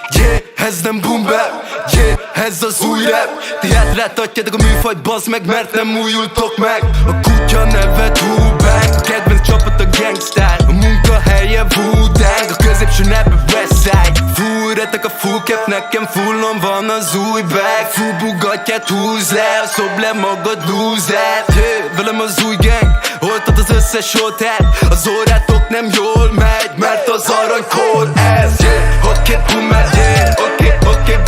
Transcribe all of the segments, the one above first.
Yeah, ez nem boom bap, yeah, ez az új rap. Ti hátráltatjátok a műfajt, bazd meg, mert nem újultok meg. A kutya neve Tupac, a kedvenc csapat a Gangstar, a munkahelye Wu-Tang, a középső neve Westside. Fúrretek a full cap, nekem fullon van az új bag. Full Bugatját húz le, szob le magad loser. Yeah, velem az új gang, oltad az összes oltát. Az órátok nem jól megy, mert az aranykor ez. Yeah, oké, boomer, yeah, oké,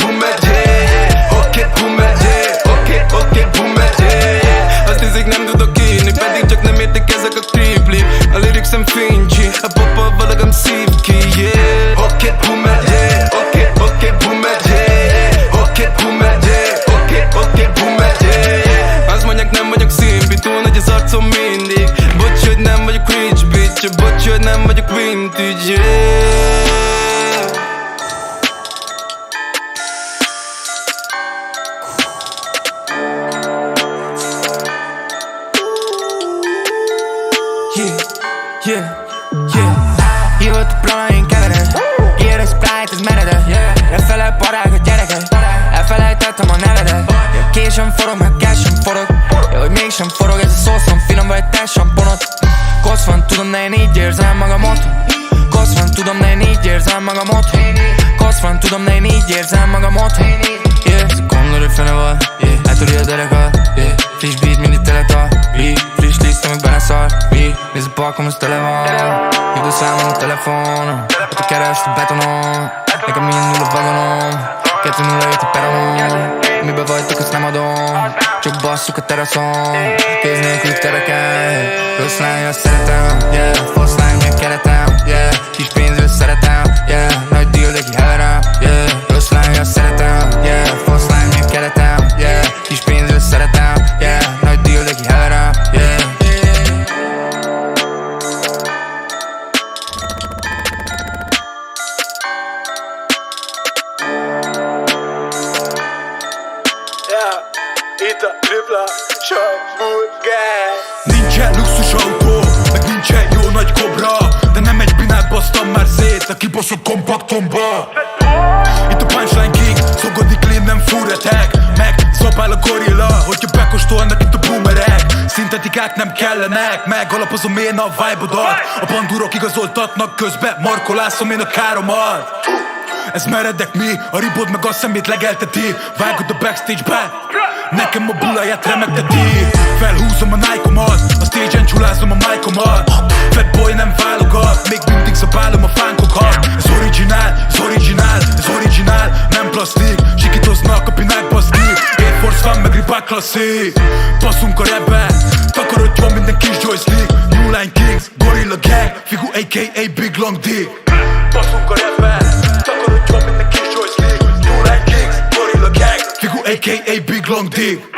boomer, yeah, oké, boomer, yeah, oké, boomer, yeah. Azt hiszik nem tudok írni, pedig csak nem értik ezek a kripli. A lyrics-em fincsi, a popa valagam szív ki, yeah. Oké, boomer, yeah, oké, boomer, yeah, oké, boomer, yeah, oké, boomer, yeah. Azt mondják nem vagyok szimpi, túl nagy az arcom mindig. Bocs, hogy nem vagyok rich bitch, bocs, hogy nem vagyok vintage, yeah. Hívott a plana, én kevered. Ír a Sprite, ez meredek. Lefele parák a gyerekek. Elfelejtettem a nevedet. Késem forog, meg késem forog. Hogy mégsem forog, ez a szószom finom, vagy te samponod. Kosz van, tudom, de én így érzem magam otthon. Kosz van, tudom, de én így érzem magam otthon. Kosz van, tudom, de én így érzem magam otthon. Ez a kondori fene van, eltöri a derekat. Friss beat, mindig teletal. Friss liszt, amíg benne szar. Nézd a parkom, az tele van. Hívd a számom a telefonon. Ott a keresd a betonon. Nekem milyen nulla vagonom. 2-0 jött a peronon. Mibe vagytok, azt nem adom. Csak basszuk a teraszon. Kéz nélkül tereken. Rossz lány, azt szeretem, yeah. Fasz lány, milyen keretem, yeah. Kis pénzről szeretem, yeah. Nagy deal, de ki heverem, yeah. Rossz lány, azt szeretem, yeah. Fasz lány, milyen keretem, yeah. Kis pénzről szeretem, yeah. Nagy deal, de ki heverem, yeah. Itt a tripla Shabulgár. Nincsen luxus autó, meg nincsen jó nagy kobra, de nem egy binát basztam már szét a kibaszott kompaktomba. Itt a punchline king, szogodik clean, nem furretek. Meg szabál a gorilla, hogyha bekóstolnak itt a boomerek. Szintetikák nem kellenek, megalapozom én a vibe-odat. A bandurok igazoltatnak, közben markolászom én a káromat. Ez meredek mi, a ribod meg a szemét legelteti. Vágod a backstage-be, nekem a bulaját remegteti. Felhúzom a Nike-omat, a stage-en csulázom a mic-omat. Fat boy nem válogat, még mindig zabálom a fánkokat. Ez originál, nem plastik. Sikítoznak a pinák baszki, Air Force van meg Reebok klasszik. Basszunk a rapbe, takarodjon minden kis joystick. New Line Kings, Gorilla Gang, Figu a.k.a. Big Long Dick. Basszunk a rapbe, takarodjon minden kis joystick. New Line Kings, Gorilla Gang, Figu a.k.a. Big Long Dick.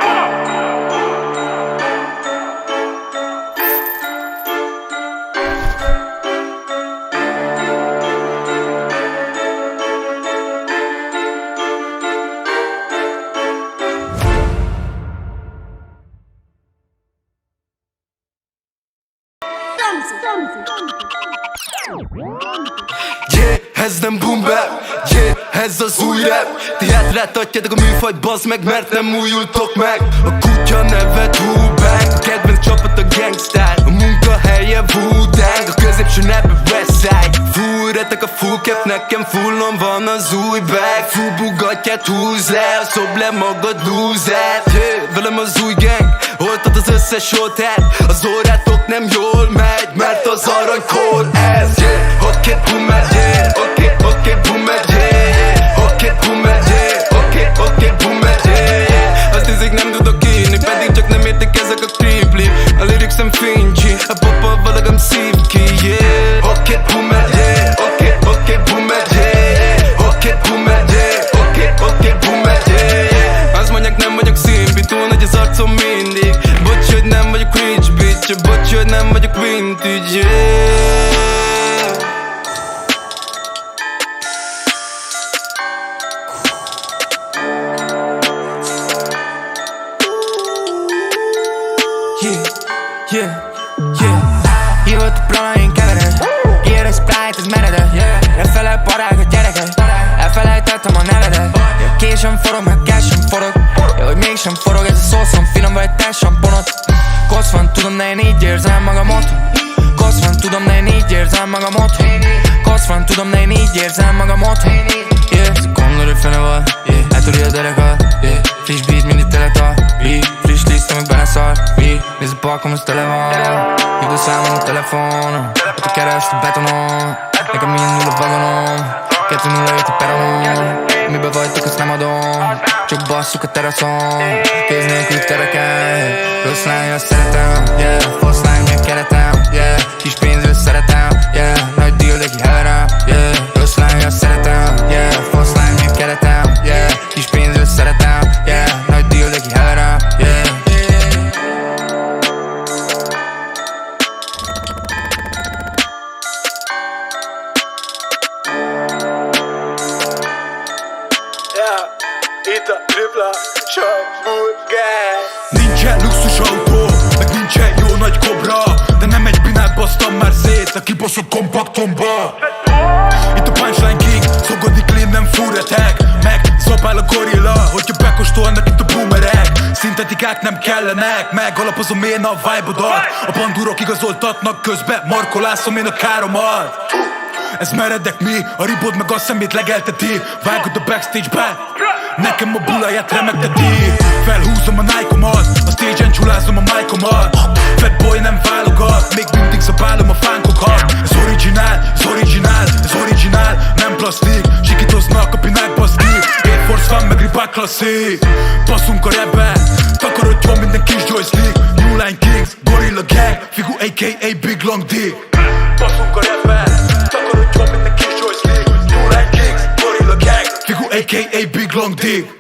Yeah, ez nem boom bap, yeah, ez az új rap. Ti hátráltatjátok a műfajt, bazd meg, mert nem újultok meg. A kutya neve Tupac, a kedvenc csapat a Gangstar, a munkahelye Wu-Tang, a középső neve Westside. Fúrretek a full cap, nekem fullon van az új bag. Full Bugatját húz le, szob le magad loser. Yeah, velem az új gang, oltad az összes oltát. Az órátok nem jól megy, mert az aranykor ez. Yeah, oké, boomer, yeah, oké, boomer, yeah, oké, boomer, yeah, oké, boomer, yeah. Azt hiszik nem tudok írni, pedig csak nem értik ezek a kripli. A lyrics-em fincsi, a popa valagam szív ki, yeah. Oké, boomer, yeah, oké, boomer, yeah, oké, boomer, yeah, oké, boomer, yeah. Azt mondják nem vagyok szimpi, túl nagy az arcom mindig. Bocs, hogy nem vagyok rich bitch, bocs, hogy nem vagyok vintage, yeah. késem forog ez a szószom, finom vagy te samponot. Kosz van, tudom, de én így érzem magam otthon. Kosz van, tudom, de én így érzem magam otthon. Kosz van, tudom, de én így érzem magam otthon. Yeah, gondolod, hogy fene vagy, yeah, eltörli a derekat, yeah. Friss beat, mindig teletal, friss liszt, amíg benne szar, nézd a parkom, az tele van. Hívd a számon a telefonon, ott a keresd a betonon. Nekem mind null a vagonom, 2-0 a peronon. Mibe vagytok, azt nem adom, csak basszuk a teraszon. Kéz nélkül tereken, rossz lány, azt szeretem, yeah. Fasz lány, meg keretem, yeah. Kis pénzről szeretem, yeah. Nagy deal, de ki heverem, yeah. Rossz lány, azt szeretem, yeah. Fasz lány, meg keretem, yeah. Kis pénzről szeretem, yeah. Nagy deal, de ki heverem, yeah. Itt a tripla Shamburger. Nincsen luxus autó, meg nincsen jó nagy kobra, de nem egy binát basztam már szét a kibaszott kompaktomba. Itt a punchline king, szogodi clean, nem fúretek. Meg zabál a gorilla, hogyha bekóstolnak itt a boomerek. Szintetikák nem kellenek, megalapozom én a vibe-odat. A bandúrok igazoltatnak, közben markolászom én a káromat. Ez meredek mi, a ribod meg a szemét legelteti. Vágod a backstage-be, nekem a bulaját remegteti. Felhúzom a Nike-omat, a stage-en csulázom a mic-omat. Fat boy nem válogat, még mindig zabálom a fánkokat. Ez originál, ez originál, ez originál, nem plastik. Sikítoznak a pinák baszki, Air Force van meg Reebok klasszik. Basszunk a rapbe, takarodjon minden kis joystick. New Line Kings, Gorilla Gang, Figu a.k.a. Big Long Dick. Basszunk a rapbe, takarodjon minden kis joystick. New Line Kings, Gorilla Gang, Figu a.k.a. Big Long Dick.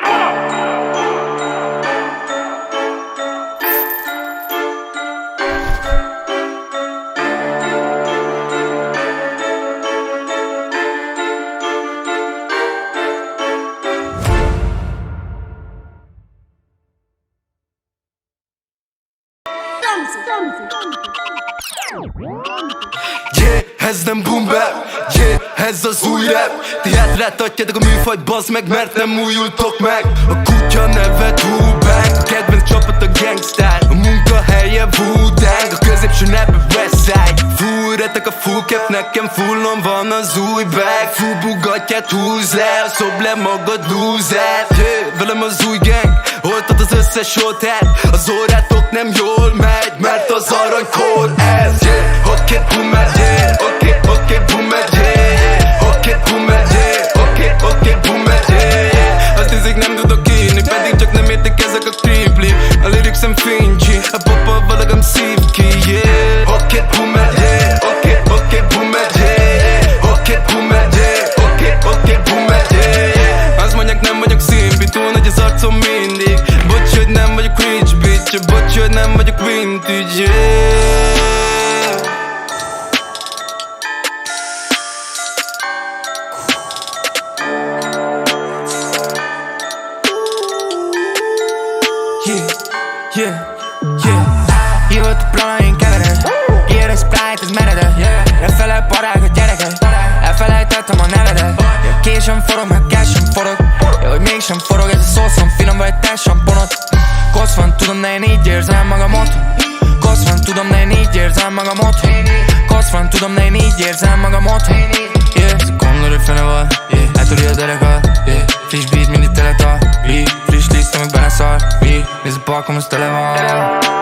Yeah, ez nem boom bap, yeah, ez az új rap. Ti hátráltatjátok a műfajt, bazd meg, mert nem újultok meg. A kutya neve Tupac, a kedvenc csapat a Gangstar. A munkahelye Wu-Tang, a középső neve Westside. Fúrretek a full cap, nekem fullon van az új bag. Full bugatját húz le, szob le magad loser. Yeah, velem az új gang, oltad az összes oltát. Az órátok nem jól megy, mert az aranykor ez. Yeah, oké, boomer, yeah, oké, boomer, yeah. Oké, boomer, yeah, oké, boomer, yeah. Azt hiszik nem tudok írni, pedig csak nem értek ezek a kripli. A lyricsem fincsi, a popa valagam szív ki, yeah. Oké, boomer, yeah, oké, boomer, yeah. Oké, boomer, yeah, oké, boomer, yeah. Azt mondják nem vagyok szimpi, túl nagy az arcom mindig. Bocs, hogy nem vagyok rich bitch, bocs, hogy nem vagyok vintage, yeah. Hívott a plana, én kevered. Ilyen a Sprite, ez meredek. Lefele parák a gyerekek. Elfelejtettem a nevedet. Késem forog, meg késem forog. Ja, hogy mégsem forog ez a szószom, finom vagy te samponot. Kosz van, tudom, de én így érzem magam otthon. Kosz van, tudom, de én így érzem magam otthon. Kosz van, tudom, de én így érzem magam otthon. Yeah, gondolod, hogy fene vagy, yeah, eltörli a derekat, yeah. Friss beat, mindig teletal, friss liszt, amíg benne szar, nézd a parkom, az tele van.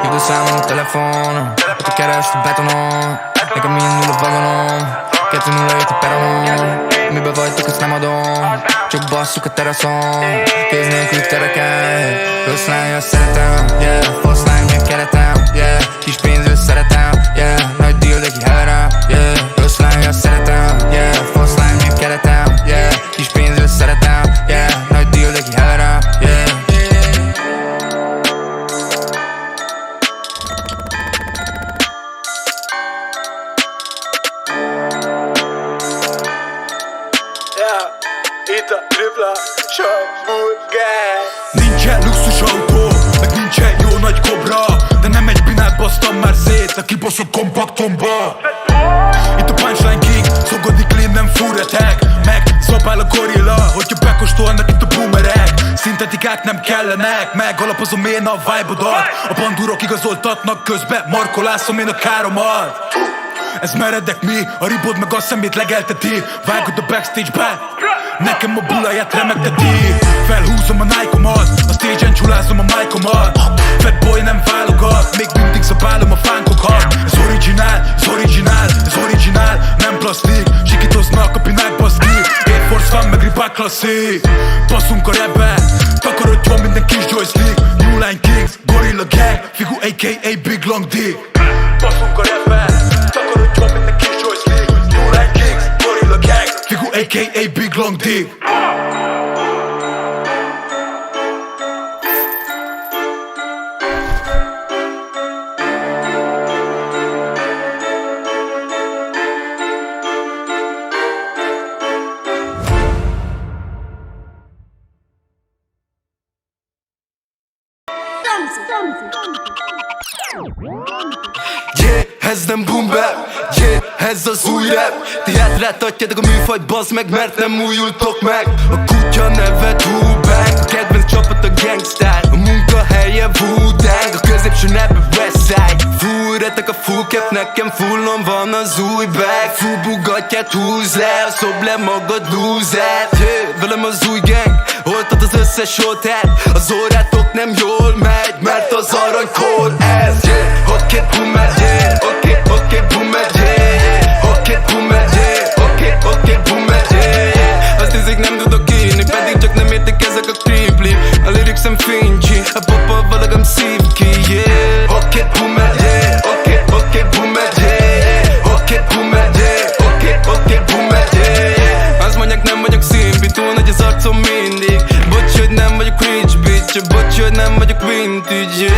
Hívd a számon a telefonon, ott a keresd a betonon. Nekem mind null a vagonom, 2-0 a peronon. Mibe vagytok, azt nem adom, csak basszuk a teraszon. Kéz nélkül tereken, rossz lány, azt szeretem, yeah. Fasz lány, meg keretem, yeah. Kis pénzről szeretem, yeah. Nagy deal, de ki heverem, yeah. Rossz lány, azt szeretem, yeah. Fasz lány, meg keretem, yeah. Kis pénzről szeretem, yeah. Nagy deal, de ki heverem, yeah. Itt a tripla Shamburger. Nincsen luxus autó, meg nincsen jó nagy kobra, de nem egy binát basztam már szét a kibaszott kompaktomba. Itt a punchline king, szogodi clean, nem fúretek. Meg zabál a gorilla, hogyha bekóstolnak itt a boomerek. Szintetikák Szintetikák nem kellenek, megalapozom én a vibe-odat. A bandurok igazoltatnak közben, markolászom én a káromat. Ez meredek mi, a ribod meg a szemét legelteti. Vágod a backstage-be, nekem a buláját remegteti. Felhúzom a Nike-omat, a stage-en csulázom a mic-omat. Fat boy nem válogat, még mindig zabálom a fánkokat. Ez originál, ez originál, ez originál, nem plastik. Sikítoznak a pinák baszki, Air Force van meg Reebok klasszik. Baszunk a rapbe, takarodjon minden kis joystick. New Line Kings, Gorilla Gang, Figu a.k.a. Big Long Dick. Baszunk a rapbe, takarodjon minden kis joystick. New Line Kings, Gorilla Gang, Figu a.k.a. Big Long Dick. Yeah, ez nem boom bap, yeah, ez az új rap. Ti hátráltatjátok a műfajt, bazd meg, mert nem újultok meg. A kutya neve Tupac, a kedvenc csapat a Gangstar. A munkahelye Wu-Tang, a középső neve Westside. Full retek a full cap, nekem fullon van az új bag. Full Bugatját húz le, szob le magad loser. Yeah, velem az új gang, oltad az összes oltát. Az órátok nem jól megy, mert az aranykor ez. Yeah, oké, boomer, yeah, oké, boomer, yeah, oké, boomer, yeah, oké, boomer, yeah. Azt hiszik nem tudok írni, pedig csak nem értek ezek a kripli. A lyrics-em fincsi, a popa valagam szív ki, yeah. Oké, boomer, yeah, oké, boomer, yeah, oké, boomer, yeah, oké, boomer, yeah. Azt mondják nem vagyok szimpi, túl nagy az arcom mindig. Bocs, hogy nem vagyok rich bitch, bocs, hogy nem vagyok vintage, yeah.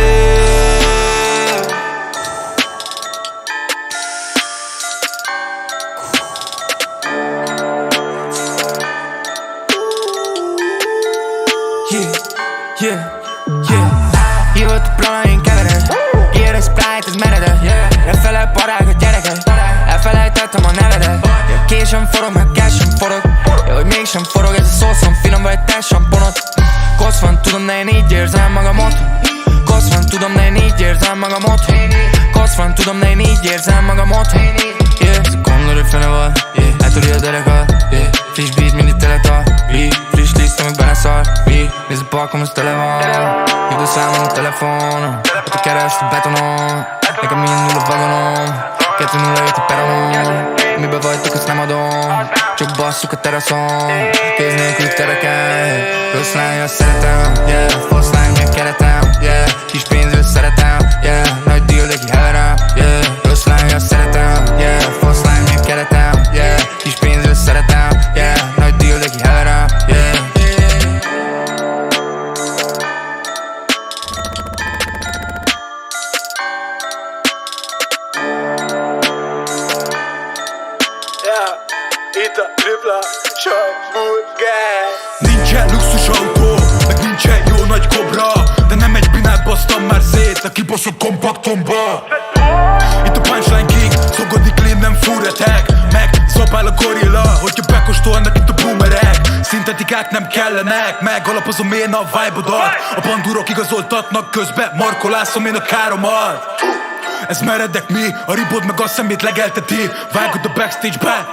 Hívott a plana, én kevered. Ír a Sprite, ez meredek. Lefele parák a gyerekek. Elfelejtettem a nevedet. Késem forog, meg késem forog. Hogy mégsem forog, ez a szószom finom, vagy te samponod. Kosz van, tudom, de én így érzem magamot. Kosz van, tudom, de én így érzem magamot. Kosz van, tudom, de én így érzem magamot. Ez a kondor, fene van. Eltúri a derekat. Friss beat, mindig teletal. Friss liszt, amíg beleszar. Nézd a parkom, az tele van. Hívd a számon a telefonon. Ott a keresd a betonon. Nekem mind a vagonom. 2-0 a peronon. Mibe vagytok, azt nem adom. Csak basszuk a teraszon. Kéz nélkül tereken. Rossz lány, azt szeretem. Yeah, fasz lány, meg keretem. Yeah, kis pénzről szeretem. Yeah, nagy deal, de ki heverem. Yeah, rossz lány, azt szeretem. Yeah, fasz lány, meg keretem. Yeah, kis pénzről szeretem. Yeah, nagy deal, de ki heverem. Yeah. Itt a tripla sajtburger. Nincsen luxus autó, meg nincsen jó nagy kobra, de nem egy binát basztam már szét a kibaszott kompaktomba. Itt a punchline king, szogodik clean, nem fúretek. Meg szabál a gorilla, hogyha bekóstolnak itt a boomerek. Szintetikák nem kellenek, megalapozom én a vibe-odat. A bandurok igazoltatnak közben, markolászom én a káromat. Ez meredek mi, a ribod meg a szemét legelteti. Vágod a backstage-be,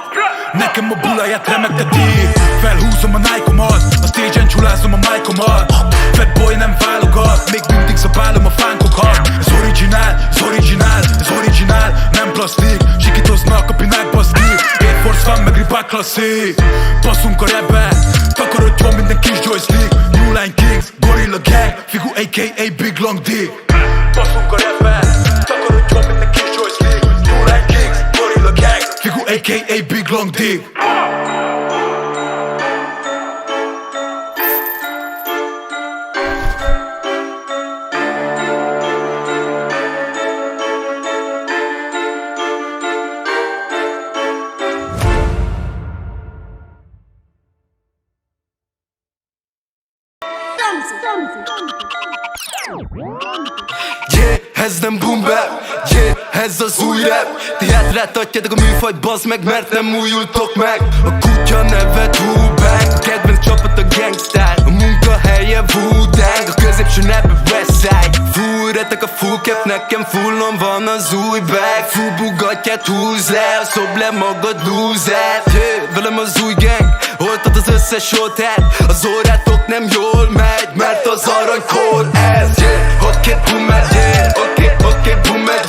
nekem a buláját remegteti. Felhúzom a Nike-omat, a stage-en csulázom a mic-omat. Fat boy nem válogat, még mindig zabálom a fánkokat. Ez originál, ez originál, ez originál, nem plastik. Sikítoznak a pinák baszki, Air Force van meg Reebok klasszik. Baszunk a rapbe, takarodjon minden kis joystick. New Line Kings, Gorilla Gang, Figu a.k.a. Big Long Dick. Baszunk a rapbe, takarodjon minden kis joystick. New Line Kings, Gorilla Gang, Figu a.k.a. Big Long Dick. Yeah, ez nem boom bap, yeah, ez az új rap. Ti hátráltatjátok a műfajt, bazd meg, mert nem újultok meg. A kutya neve Tupac, a kedvenc csapat a Gangstar. A munkahelye Wu-Tang. középső neve Westside. Fúrretek a full cap, nekem fullon van az új bag. Full Bugattyát húz le, szob le magad loser. Velem az új gang, oltad az összes oltát. Az órátok nem jól megy, mert az aranykor ez. Oké, boomer, oké, boomer,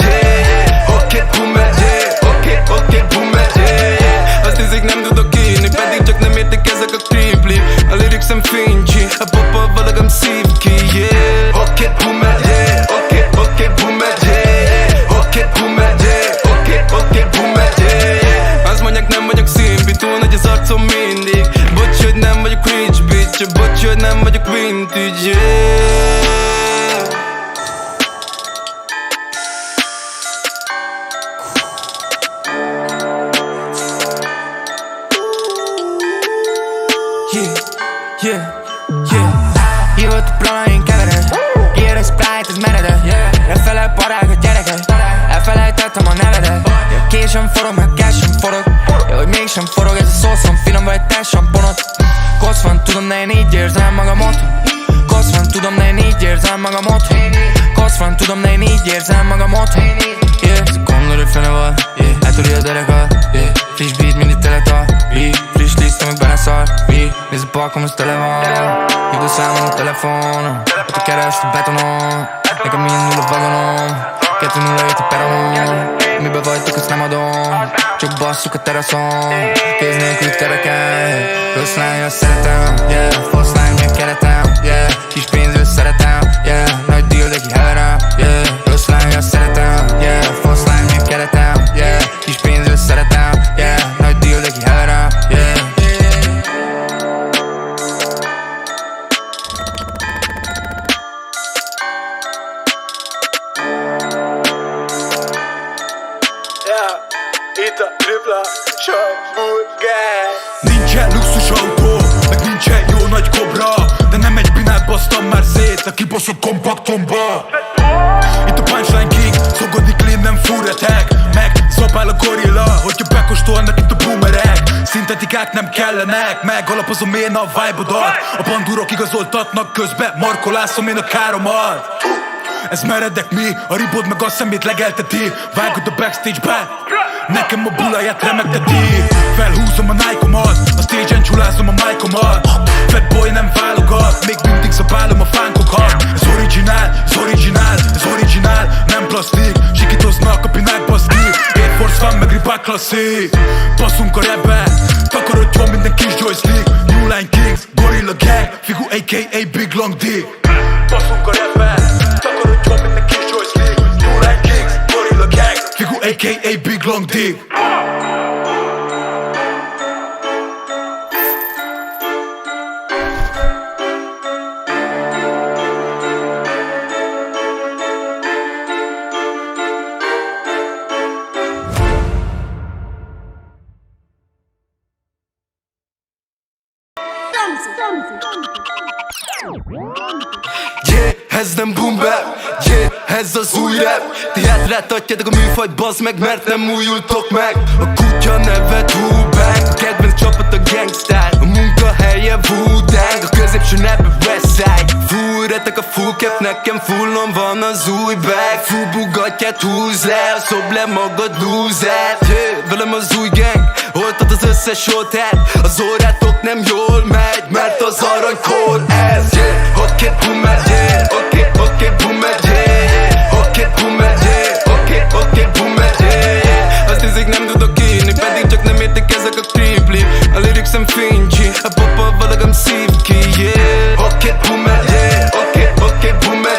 oké, boomer, oké, boomer. Azt hiszik nem tudok írni, pedig csak nem értek ezek a creeply. A lyricsem fincsi, a popa valagam szív ki, yeah. Oké, boomer, oké, boomer, oké, boomer, oké, boomer. Azt mondják nem vagyok szimpi, túl nagy az arcom mindig. Bocs, hogy nem vagyok rich bitch, bocs, hogy nem vagyok vintage, yeah. Hívott a plana, én kevered. Ír a Sprite, ez meredek. Lefele parák a gyerekek. Elfelejtettem a nevedet. Késem forog, meg késem forog. Hogy mégsem forog ez a szószom. Finom vagy te samponod. Kosz van, tudom, de én így érzem magamot. Kosz van, tudom, de én így érzem magamot. Kosz van, tudom, de én így érzem magamot. Gondolod, hogy fene van. Eltörli a derekat. Friss beat, mindig teletal. Friss liszt, amíg beleszar. Nézd a parkom, az tele van. Hívd a számon a telefonon. Ott a kerest a betonon. Nekem mind nulla vagonom. 2-0 jött a peronon. Mibe vagytok, azt nem adom. Csak basszuk a teraszon. Kéz nélkül tereken. Rossz lány, azt szeretem, yeah. Fasz lány, milyen keretem, yeah. Kis pénzről szeretem, yeah. Nagy deal, de ki heverem, yeah. Rossz lány, azt szeretem, yeah. Fasz lány, milyen keretem, yeah. Kis pénzről szeretem, yeah. Nagy deal, de ki heverem, yeah. Itt a tripla sajtburger. Nincsen luxus autó, meg nincsen jó nagy kobra, de nem egy binát basztam már szét a kibaszott kompaktomba. Itt a punchline king, szogodi clean, nem fúretek. Meg zabál a gorilla, hogyha bekóstolnak itt a boomerek. Szintetikák nem kellenek, megalapozom én a vibe-odat. A bandúrok igazoltatnak, közben markolászom én a káromat. Ez meredek mi, a ribod meg a szemét legelteti. Vágod a backstage-be, nekem a bulaját remegteti. Felhúzom a Nike-omat, a stage-en csulázom a mic-omat. Fat boy nem válogat, még mindig zabálom a fánkokat. Ez originál, ez originál, ez originál, nem plastik. Sikítoznak a pinák baszki, Air Force van meg Reebok klasszik. Passzunk a rapbe, takarodjon minden kis joystick. New Line Kings, Gorilla Gang, Figu a.k.a. Big Long Dick. Passzunk a rapbe, takarodjon minden kis joystick. New Line Kings, Gorilla Gang, Figu a.k.a. Big Long Dick. Yeah, ez nem boom bap, yeah, ez az új rap. Ti hátráltatjátok a műfajt, bazd meg, mert nem újultok meg. A kutya neve Tupac, a kedvenc csapat a Gangstar. A munkahelye Wu-Tang, a középső neve Westside. Fúrretek a full cap, nekem fullon van az új bag. Full Bugattyát húz le, szob le magad loser. Yeah, velem az új gang, oltad az összes oltát. Az órátok nem jól megy, mert az aranykor ez. Yeah, oké, boomer, oké, boomer, oké, boomer, oké, boomer. Azt hiszik nem tudok írni, pedig csak nem értek ezek a creeply. A lyricsem fincsi, a popa valagam szív ki, yeah. Oké, boomer, oké, boomer,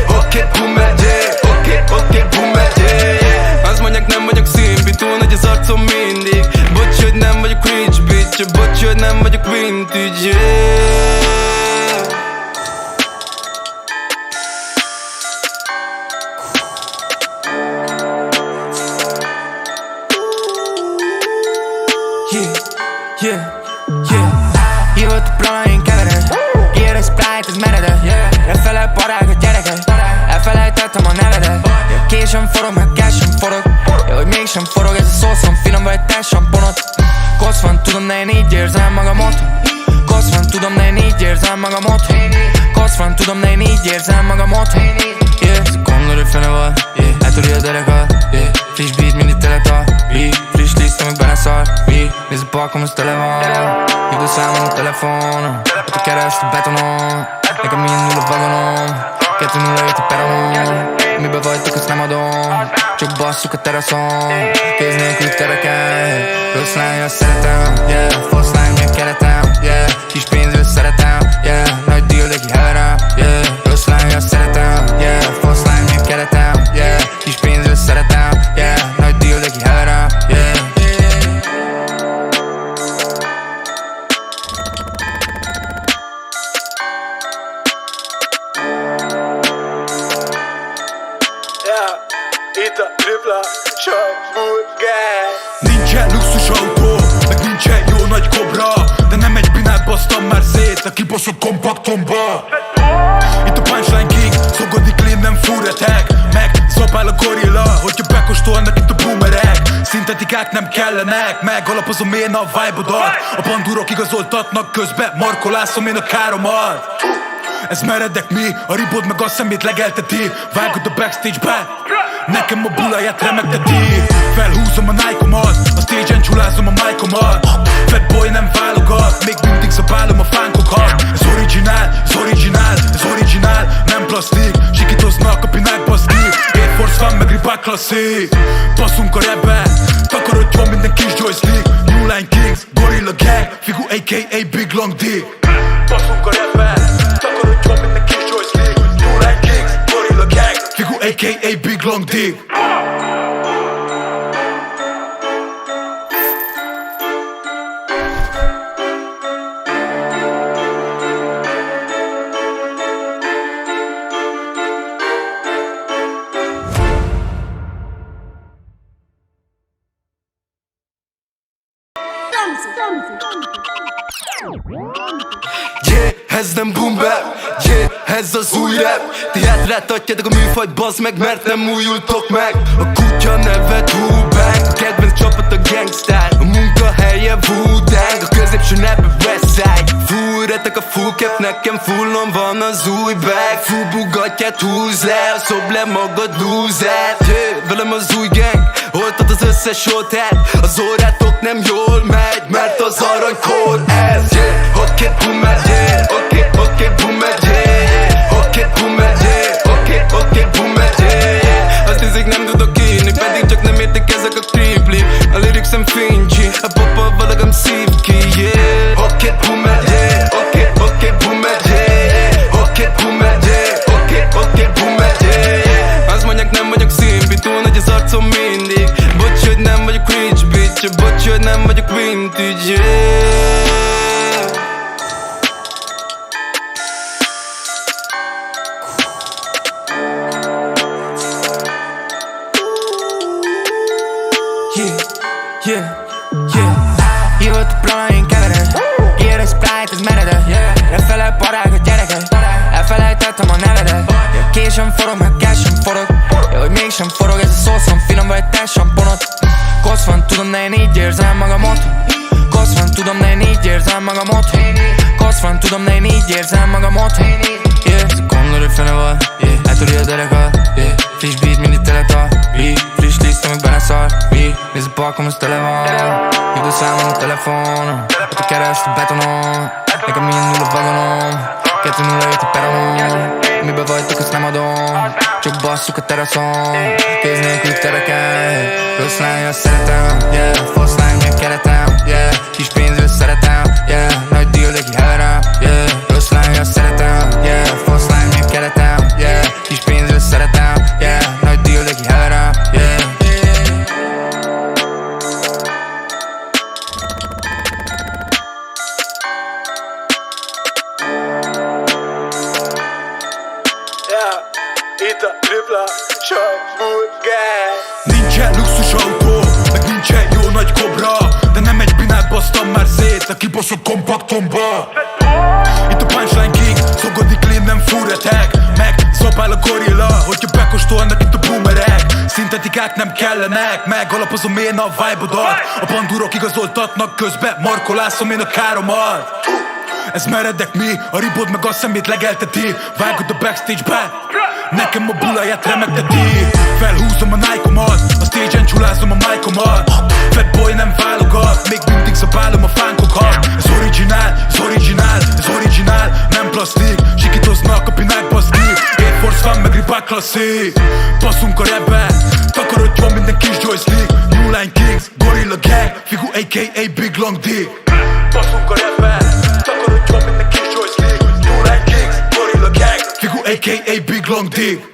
oké, boomer, oké, boomer. Azt mondják nem vagyok szimpi, túl nagy az arcom mindig. Bocs, hogy nem vagyok rich bitch, bocs, hogy nem vagyok vintage, yeah. Hívott a plana, én kevered. Ír a Sprite, ez meredek. Lefele parák a gyerekek. Elfelejtettem a nevedet. Késem forog, meg késem forog. Hogy mégsem forog ez a szószom. Finom vagy te samponod. Kosz van, tudom, de én így érzem magamot. Kosz van, tudom, de én így érzem magamot. Kosz van, tudom, de én így érzem magam otthon. Szekundor, fene van, eltöri a derekat, friss beat, mindig teletal, friss liszt, amíg benne szar, nézd a parkom, az tele van. Hívd a számom a telefonon, ott a keresd a betonon. Nekem mind null a vagonom, 2-0 jött a peronon. Mibe vagytok, azt nem adom, csak basszuk a teraszon. Kéz nélkül tereken, rossz lány, azt szeretem, fasz lány, mi a keretem, kis pénzről szeretem, nagy deal, de ki heverem, rossz lány, azt szeretem, fasz lány, mi a keretem, kis pénzről szeretem, nagy deal, de ki heverem, Itt a tripla shot burger. Nincsen luxus autó, meg nincsen jó nagy kobra, de nem egy binát basztam már szét a kibaszott kompaktomba. Itt a punchline king, szogodi clean, nem furretek, meg szabál a gorilla, hogyha bekóstolnak itt a boomerek. Szintetikák nem kellenek, meg alapozom én a vibe-odat. A bandurok igazoltatnak, közben markolászom én a káromat. Ez meredek mi, a ribod meg a szemét legelteti. Vágod a backstage-be, nekem a bulaját remegteti. Felhúzom a Nike-omat, a stage-en csulázom a mic-omat. Fat boy nem válogat, még mindig zabálom a fánkokat. Ez originál, nem plastik. Sikítoznak a pinák baszki, Air Force van meg Reebok klasszik. Basszunk a rapbe, takarodjon minden kis joystick. New Line Kings, Gorilla Gang, Figu a.k.a. Big Long Dick. Basszunk a rapbe, takarodjon minden kis joystick. New Line Kings, Gorilla Gang, Figu a.k.a. Big Long Dick. Ez nem boom bap, ez az új rap. Ti hátráltatjátok a műfajt, bazd meg, mert nem újultok meg. A kutya neve Tupac, a kedvenc csapat a Gangstar, a munkahelye Wu-Tang, a középső neve Westside. Fúrretek a full cap, nekem fullon van az új bag. Full bugatját húz le, szob le magad loser. Velem az új gang, oltad az összes oltát. Az órátok nem jól megy, mert az aranykor ez. Oké, boomer, oké, boomer, oké, boomer, oké, boomer. Azt hiszik nem tudok írni, pedig csak nem értek ezek a creeply. A lyricsem fincsi, a popa valagam szív ki, oké, boomer, oké, boomer, oké, boomer, oké, boomer. Azt mondják nem vagyok szimpi, túl nagy az arcom mindig. Bocs, hogy nem vagyok rich bitch, bocs, hogy nem vagyok vintage, Hívott a plana, én kevered. Ír a Sprite, ez meredek. Lefele parák a gyerekek. Elfelejtettem a nevedet. Késem forog, meg kásem forog. Hogy mégsem forog, ez a szószom finom, vagy te samponod. Kosz van, tudom, de én így érzem magam otthon. Kosz van, tudom, de én így érzem magam otthon. Kosz van, tudom, de én így érzem magam otthon. Szekundor, fene van, eltöri a derekat. Friss beat, mindig teletal, friss liszt, amíg benne szar. Nézd a parkom, az tele van. Hívd a számom a telefonon, ott a keresd a betonon. Nekem mind null a vagonom, 2-0 jött a peronon. Mibe vagytok, azt nem adom, csak basszuk a teraszon. Kéz nélkül tereken, rossz lány, azt szeretem, fasz lány, mi a keretem, kis pénzről szeretem, nagy deal, de ki heverem, rossz lány, azt szeretem, fasz lány, mi a keretem, kis pénzről szeretem, nagy deal, de ki heverem, Itt a tripla shot burger. Nincsen luxus autó, meg nincsen jó nagy kobra, de nem egy binát basztam már szét a kibaszott kompaktomba. Itt a punchline king, szogodi clean, nem furretek, meg szabál a gorilla, hogyha bekóstolnak itt a boomerek. Szintetikák nem kellenek, meg alapozom én a vibe-odat. A bandurok igazoltatnak, közben markolászom én a káromat. Ez meredek mi, a ribod meg a szemét legelteti. Vágod a backstage-be, nekem a buláját remegteti. Felhúzom a Nike-omat, a stage-en csulázom a mic-omat. Fat boy nem válogat, még mindig szabálom a fánkokat. Ez originál, ez originál, ez originál, nem plastik. Sikítoznak a pinák baszki, Air Force van meg Reebok klasszik. Baszunk a rapbe, takarodjon minden kis joystick. New Line Kings, Gorilla Gang, Figu a.k.a. Big Long Dick. Baszunk a rapbe, takarodjon minden kis joystick. New Line Kings, Gorilla Gang, Figu a.k.a. Big Long Dick.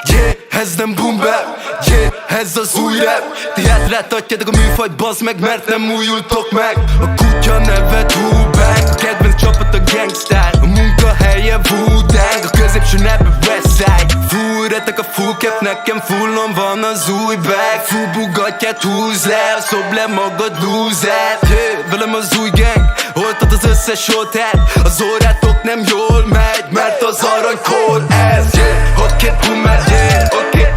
Yeah, ez nem boom bap, yeah, ez az új rap. Ti hátráltatjátok a műfajt, bazd meg, mert nem újultok meg. A kutya neve Tupac, a kedvenc csapat a Gangstar, a munkahelye Wu-Tang, a középső neve Westside. Fújretek a full cap, nekem fullon van az új bag. Full bugatját húz le, szob le magad loser. Yeah, velem az új gang, oltad az összes oltát. Az órátok nem jól megy, mert az aranykód ez. Yeah, oké, boomer, yeah, oké,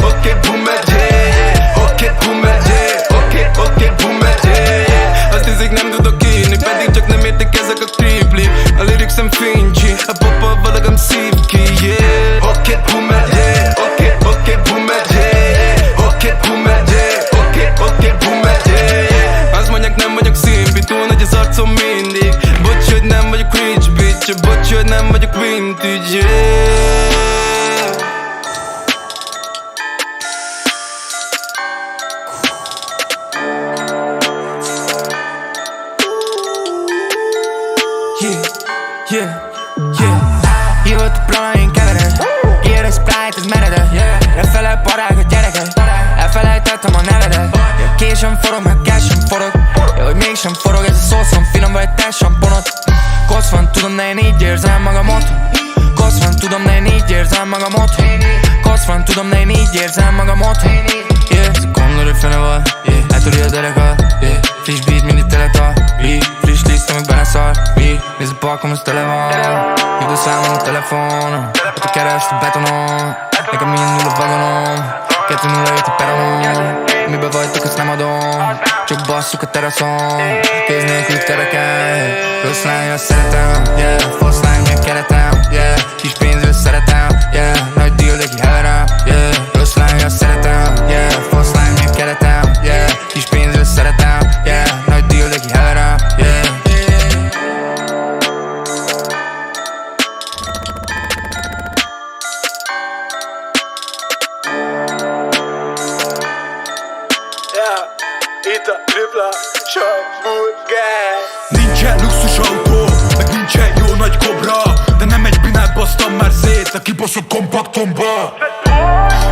boomer, yeah, oké, boomer, yeah, oké, boomer, yeah. Azt hiszik nem tudok írni, pedig csak nem értek ezek a creeply. A lyricsem fincsi, a popa valagam szív ki, yeah. Oké, boomer, yeah, oké, boomer, yeah, oké, boomer, yeah, oké, boomer, yeah. Azt mondják nem vagyok szimpi, túl nagy az arcom mindig. Bocs, hogy nem vagyok rich bitch, bocs, hogy nem vagyok vintage, yeah. Hívott a planain kevered, Ér a Sprite, ez meredek. Lefele parák a gyerekek, elfelejtettem a nevedet. Késem forog, meg kásem forog, hogy mégsem forog ez a szószom. Finom vagy egy társamponot. Kosz van, tudom, de én így érzem magam otthon. Kosz van, tudom, de én így érzem magam otthon. Kosz van, tudom, de én így érzem magam otthon. Yeah, ez a kondor, hogy fene van, yeah, eltöri a derekat, yeah. Friss beat, mindig teletal, friss liszt, amíg benne szar, nézd a parkom, az tele van. Hívd a számom a telefonon, ott a keresd a betonon. Nekem milyen nulla vagonom, 2-0 jött a peronon. Mibe vagytok, azt nem adom, csak basszuk a teraszon. Kéz nélkül tereken, rossz lány, azt szeretem, yeah. Fasz lány, meg keretem, yeah. Kis pénzről szeretem, yeah. Nagy deal, de ki heverem, yeah. Rossz lány, azt szeretem, yeah. Fasz lány, meg keretem, yeah. Kis pénzről szeretem, yeah. Nagy deal, de ki heverem, yeah. Itt a tripla Shamburger. Nincsen luxus autó, meg nincsen jó nagy kobra, de nem egy binát basztam már szét a kibaszott kompaktomba.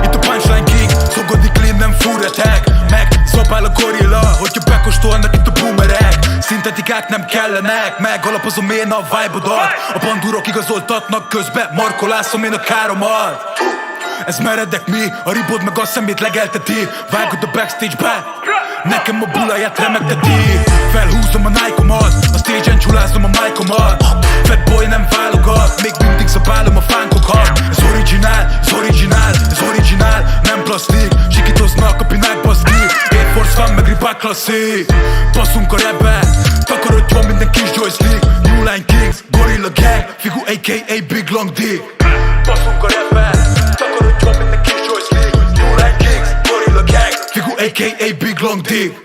Itt a punchline king, szogodi clean, nem fúretek. Meg zabál a gorilla, hogyha bekóstolnak itt a boomerek. Szintetikák nem kellenek, megalapozom én a vibe-odat. A bandurok igazoltatnak közben, markolászom én a káromat. Ez meredek mi, a ribod meg a szemét legelteti. Vágod a backstage-be, nekem a buláját remegteti. Felhúzom a Nike-omat, a stage-en csulázom a mic-omat. Fat boy nem válogat, még mindig szabálom a fánkokat. Ez originál, ez originál, ez originál, nem plastik. Sikítoznak a pinák baszki, Air Force van meg Reebok klasszik. Baszunk a rapbe, takarodjon minden kis joystick. New Line Kings, Gorilla Gang, Figu a.k.a. Big Long Dick. Baszunk a rapbe, takarodjon minden kis joystick. New Line Kings, Gorilla Gang, Figu a.k.a. Big Long Dick.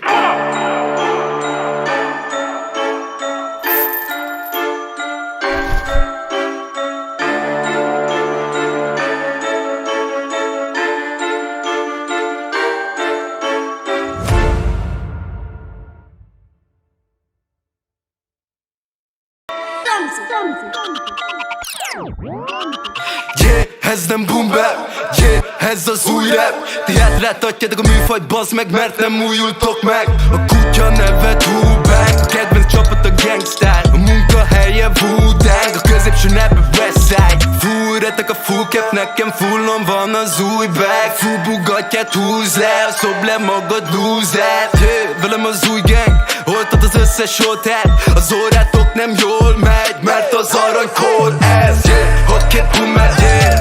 Yeah, ez nem boom bap, yeah, ez az új rap. Ti hátráltatjátok a műfajt, bazd meg, mert nem újultok meg. A kutya neve Tupac, a kedvenc csapat a Gangstar, a munkahelye Wu-Tang, a középső neve Westside. Fúj Fúrretek a full cap, nekem fullon van az új bag. Full Bugattyát húz le, szob le magad loser. Yeah, velem az új gang, oltad az összes hotel. Az órátok nem jól megy, mert az aranykor ez. Yeah, oké, boomer, yeah,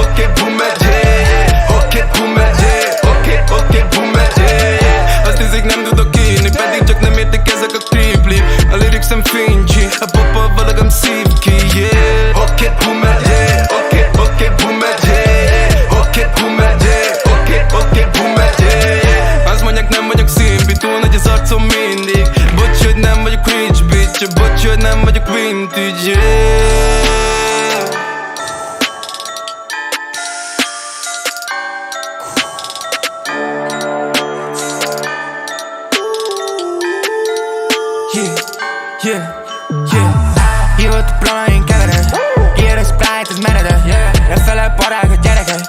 oké, boomer, yeah. Oké, boomer, yeah, oké, boomer, yeah. Azt hiszik nem tudok írni, pedig csak nem értik ezek a creeply. A lyricsem fincsi, a popa valagam szív ki, yeah. Oké, boomer, yeah, oké, boomer, yeah. Oké, boomer, yeah, oké, boomer, yeah. Azt mondják nem vagyok szimpi, túl nagy az arcom mindig. Bocs, hogy nem vagyok rich bitch, bocs, hogy nem vagyok vintage, yeah. Hívott a plana, én keverem. Ír a Sprite, ez meredek. Lefele parák a gyerekek.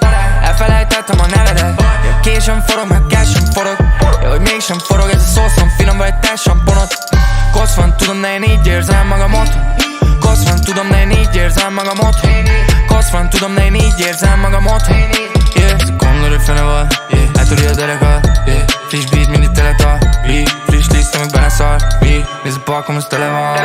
Elfelejtettem a nevedet. Késem forog, meg késem forog. Jó, hogy mégsem forog, ez a szószom finom, vagy te samponot. Kosz van, tudom, de én így érzem magam otthon. Kosz van, tudom, de én így érzem magam otthon. Kosz van, tudom, de én így érzem magam otthon. Ez a kondor, fene van. Eltúri a derekat. Friss beat, mindig teletal. Friss liszt, amíg beleszar. Nézd a parkom, az tele van.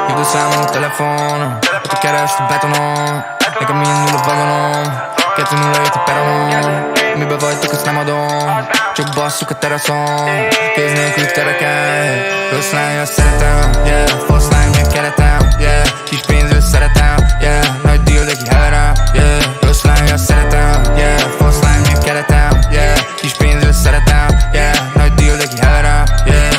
Hívd a számom a telefonon. Ott a keresd a betonon. Nekem mind a vagonom. 2-0 a peronon. Mibe vagytok, azt nem adom. Csak basszuk a teraszon. Kéz nélkül tereken. Rossz lány, azt szeretem. Yeah, fasz lány, meg keretem. Yeah, kis pénzről szeretem. Yeah, nagy deal, de ki heverem. Yeah, rossz lány, azt szeretem. Yeah, fasz lány, meg keretem. Yeah, kis pénzről szeretem. Yeah, nagy deal, de ki heverem. Yeah.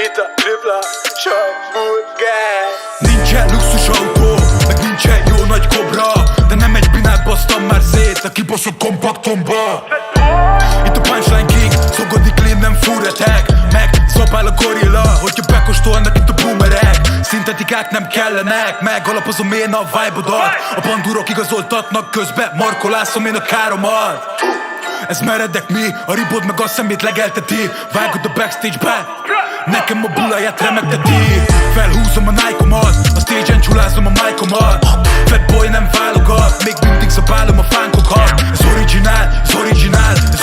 Itt a tripla shot burger. Nincsen luxus autó, meg nincsen jó nagy kobra, de nem egy binát basztam már szét a kibaszott kompaktomba. Itt a punchline king, szogodi clean, nem fúretek. Meg szabál a gorilla, hogyha bekóstolnak itt a boomerek. Szintetikák nem kellenek, megalapozom én a vibe-odat. A bandurok igazoltatnak, közben markolászom én a káromat. Ez meredek mi, a ribod meg a szemét legelteti. Vágod a backstage-be, nekem a bulaját remegteti. Felhúzom a Nike-omat, a stage-en csulázom a mic-omat. Fat boy nem válogat, még mindig zabálom a fánkokat. Ez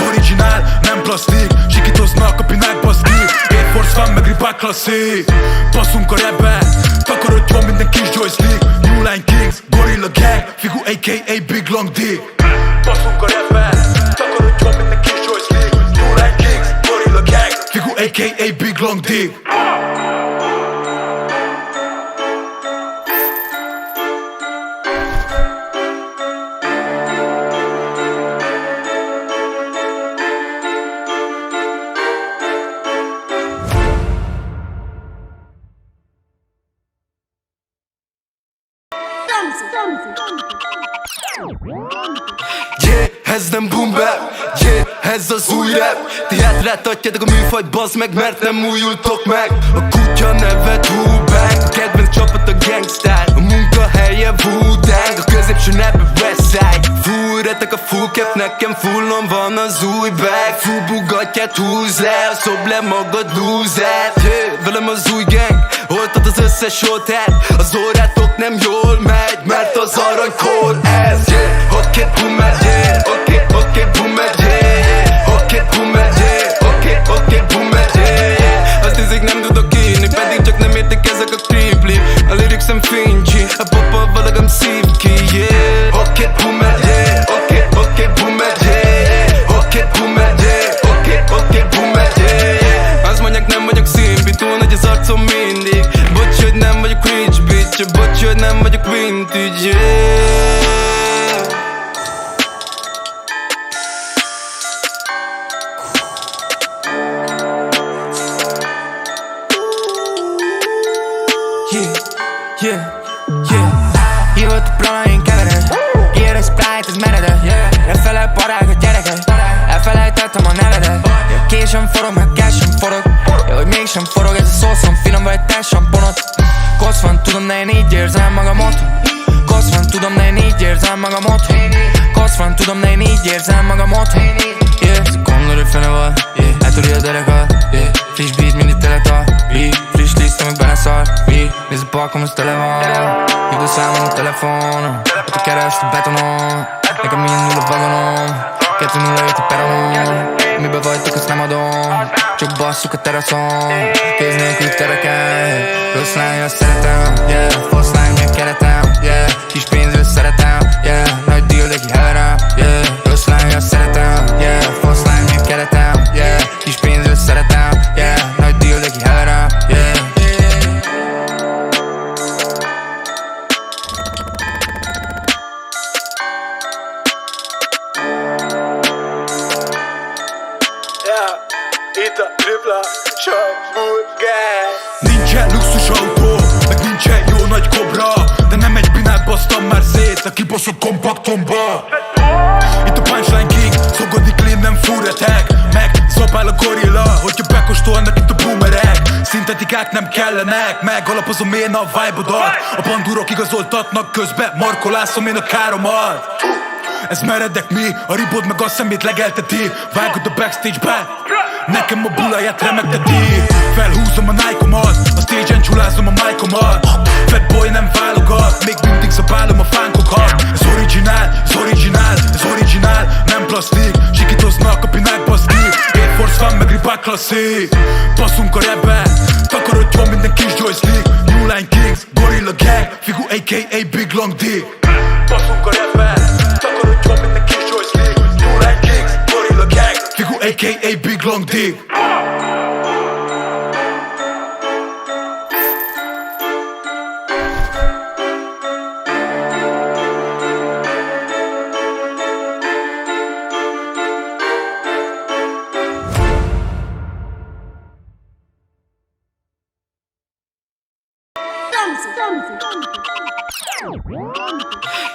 originál, nem plastik. Sikítoznak a pinák baszki, Air Force van meg Reebok klasszik. Baszunk a rapbe, takarodjon minden kis joystick. New Line Kings, Gorilla Gang, Figu a.k.a. Big Long Dick. Baszunk a rapbe, takarodjon minden kis joystick. New Line Kings, Gorilla Gang, Figu a.k.a. Big Long Dick. Yeah, ez nem boom bap, yeah, ez az új rap. Ti hátráltatjátok a műfajt, bazd meg, mert nem újultok meg. A kutya neve Tupac, a kedvenc csapat a Gangstar. A munkahelye Wu-Tang, a középső neve Westside. Fúrretek a full cap, nekem fullon van az új bag. Full Bugattyát húz le, szob le magad loser. Yeah, velem az új gang, oltad az összes hotel. Az órátok nem jól megy, mert az aranykor ez. Yeah, oké, boomer, yeah, oké, boomer, yeah. Oké, boomer, yeah, oké, boomer, yeah. Azt hiszik nem tudok írni, pedig csak nem értik ezek a creeply. A lyricsem fincsi, a popa valagam szív ki, yeah. Oké, boomer, yeah, oké, boomer, yeah. Oké, boomer, yeah, oké, boomer, yeah. Azt mondják nem vagyok szimpi, túl nagy az arcom mindig. Bocs, hogy nem vagyok rich bitch, bocs, hogy nem vagyok vintage, yeah. Hívott a plana, én keverem. Ír a Sprite, ez meredek. Lefele parák a gyerekek. Elfelejtettem a nevedet. Késem forog, meg késem forog. Jó, hogy mégsem forog, ez a szószom finom, vagy te samponot. Kosz van, tudom, de én így érzem magam otthon. Kosz van, tudom, de én így érzem magam otthon. Kosz van, tudom, de én így érzem magam otthon. fene van, yeah. Eltörli a derekat, yeah. Friss beat, mindig teletol, friss liszt, amíg benne szar, nézd a parkom, az tele van. Hívd a számon a telefonon, ott a kerest a betonon. Nekem mind nulla vagonom, 2-0 jött a peronon. Mibe vagytok, azt nem adom, csak basszuk a teraszon. Kéz nélkül tereken, rossz lány, azt szeretem, yeah. Fasz lány, milyen keretem, yeah. Kis pénzről szeretem, yeah. Nagy deal, de ki heverem, yeah. Rossz lány, azt szeretem, yeah. Fasz lány, milyen keretem, yeah. Kis pénzről szeretem, yeah. Nagy deal, de ki heverem, yeah. Itt a tripla Shamburger. Nincsen luxus autó, meg nincsen jó nagy kobra, de nem egy binát basztam már szét a kibaszott kompaktomba. Itt a punchline king, szogodik clean, nem fúretek. Meg szabál a gorilla, hogyha bekóstolnak itt a boomerek. Szintetikák nem kellenek, megalapozom én a vibe-odat. A bandúrok igazoltatnak, közben markolászom én a káromat. Ez meredek mi, a ribod meg a szemét legelteti. Vágod a backstage-be, nekem a bulaját remegteti. Felhúzom a Nike-omat, a stage-en csulázom a mic-omat. Fat boy nem válogat, még mindig zabálom a fánkokat. Ez originál, ez originál, ez originál, nem plastik. Sikítoznak a pinák baszki, Air Force van meg Reebok klasszik. Passzunk a rapbe, takarodjon minden kis joystick. New Line Kings, Gorilla Gang, Figu a.k.a. Big Long Dick. Passzunk a rapbe, takarodjon minden kis joystick. New Line Kings, Gorilla Gang, Figu a.k.a. Big Long Dick.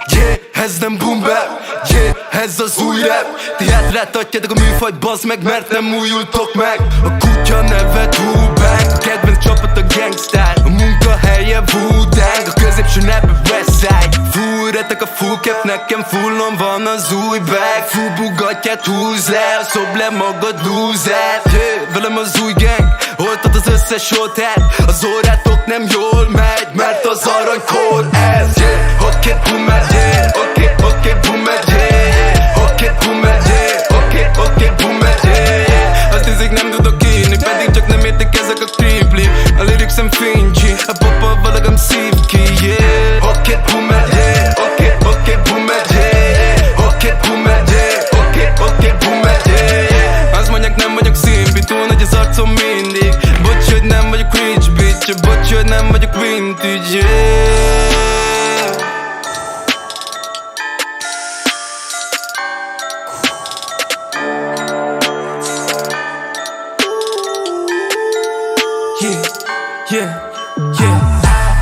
Yeah, ez nem boom bap, yeah, ez az új rap. Ti hátráltatjátok a műfajt, bazd meg, mert nem újultok meg. A kutya neve Tupac, a kedvenc csapat a Gangstar. A munkahelye Wu-Tang, a középső neve Westside. Fúrretek a full cap, nekem fullon van az új bag. Full Bugattyát húz le, szob le magad loser. Yeah, velem az új gang, oltad az összes hotel. Az órátok nem jól megy, mert az aranykor ez. Yeah, oké, boomer, yeah, oké, boomer, yeah. Oké, boomer, yeah, oké, boomer, yeah. Azt hiszik nem tudok írni, pedig csak nem értek ezek a kripli. A lyrics-em fincsi, a popa valagam szív ki, yeah. Oké, boomer, yeah, oké, boomer, yeah. Oké, boomer, yeah, oké, boomer, yeah. Azt mondják nem vagyok szimpi, túl nagy az arcom mindig. Bocs, hogy nem vagyok rich bitch, bocs, hogy nem vagyok vintage, yeah.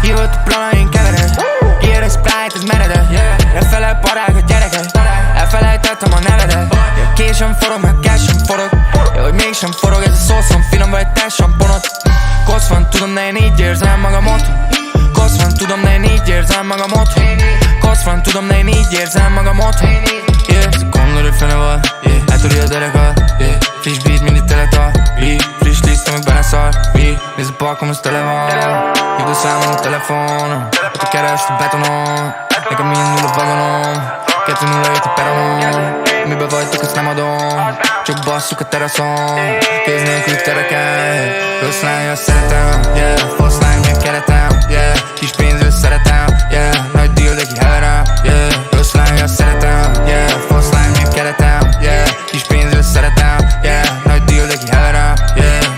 Hívott a plana, én keverek. Ír a Sprite, ez meredek. Lefele parák a gyerekek. Elfelejtettem a nevedet. Késem forog, meg kásem forog. Ja, hogy mégsem forog, ez a szószom finom, vagy te samponod. Kosz van, tudom, de én így érzem magam otthon. Kosz van, tudom, de én így érzem magam otthon. Kosz van, tudom, de én így érzem magam otthon. Yeah, ez a kondori fene van, yeah. Eltörli a derekat, yeah. Friss beat, mindig teletol, friss liszt, amíg benne szar, nézd a parkom, az tele van. Hívd a számon a telefonon, ott a kerest a betonon. Nekem mind nulla vagonom, 2-0 jött a peronon. Mibe vagytok, azt nem adom, csak basszuk a teraszon. Kéz nélkül tereken, rossz lány, azt szeretem, yeah. Fasz lány, milyen keretem, yeah. Kis pénzről szeretem, yeah. Nagy deal, de ki heverem, yeah. Rossz lány, azt szeretem, yeah. Fasz lány, milyen keretem, yeah. Kis pénzről szeretem, yeah. Nagy deal, de ki heverem, yeah.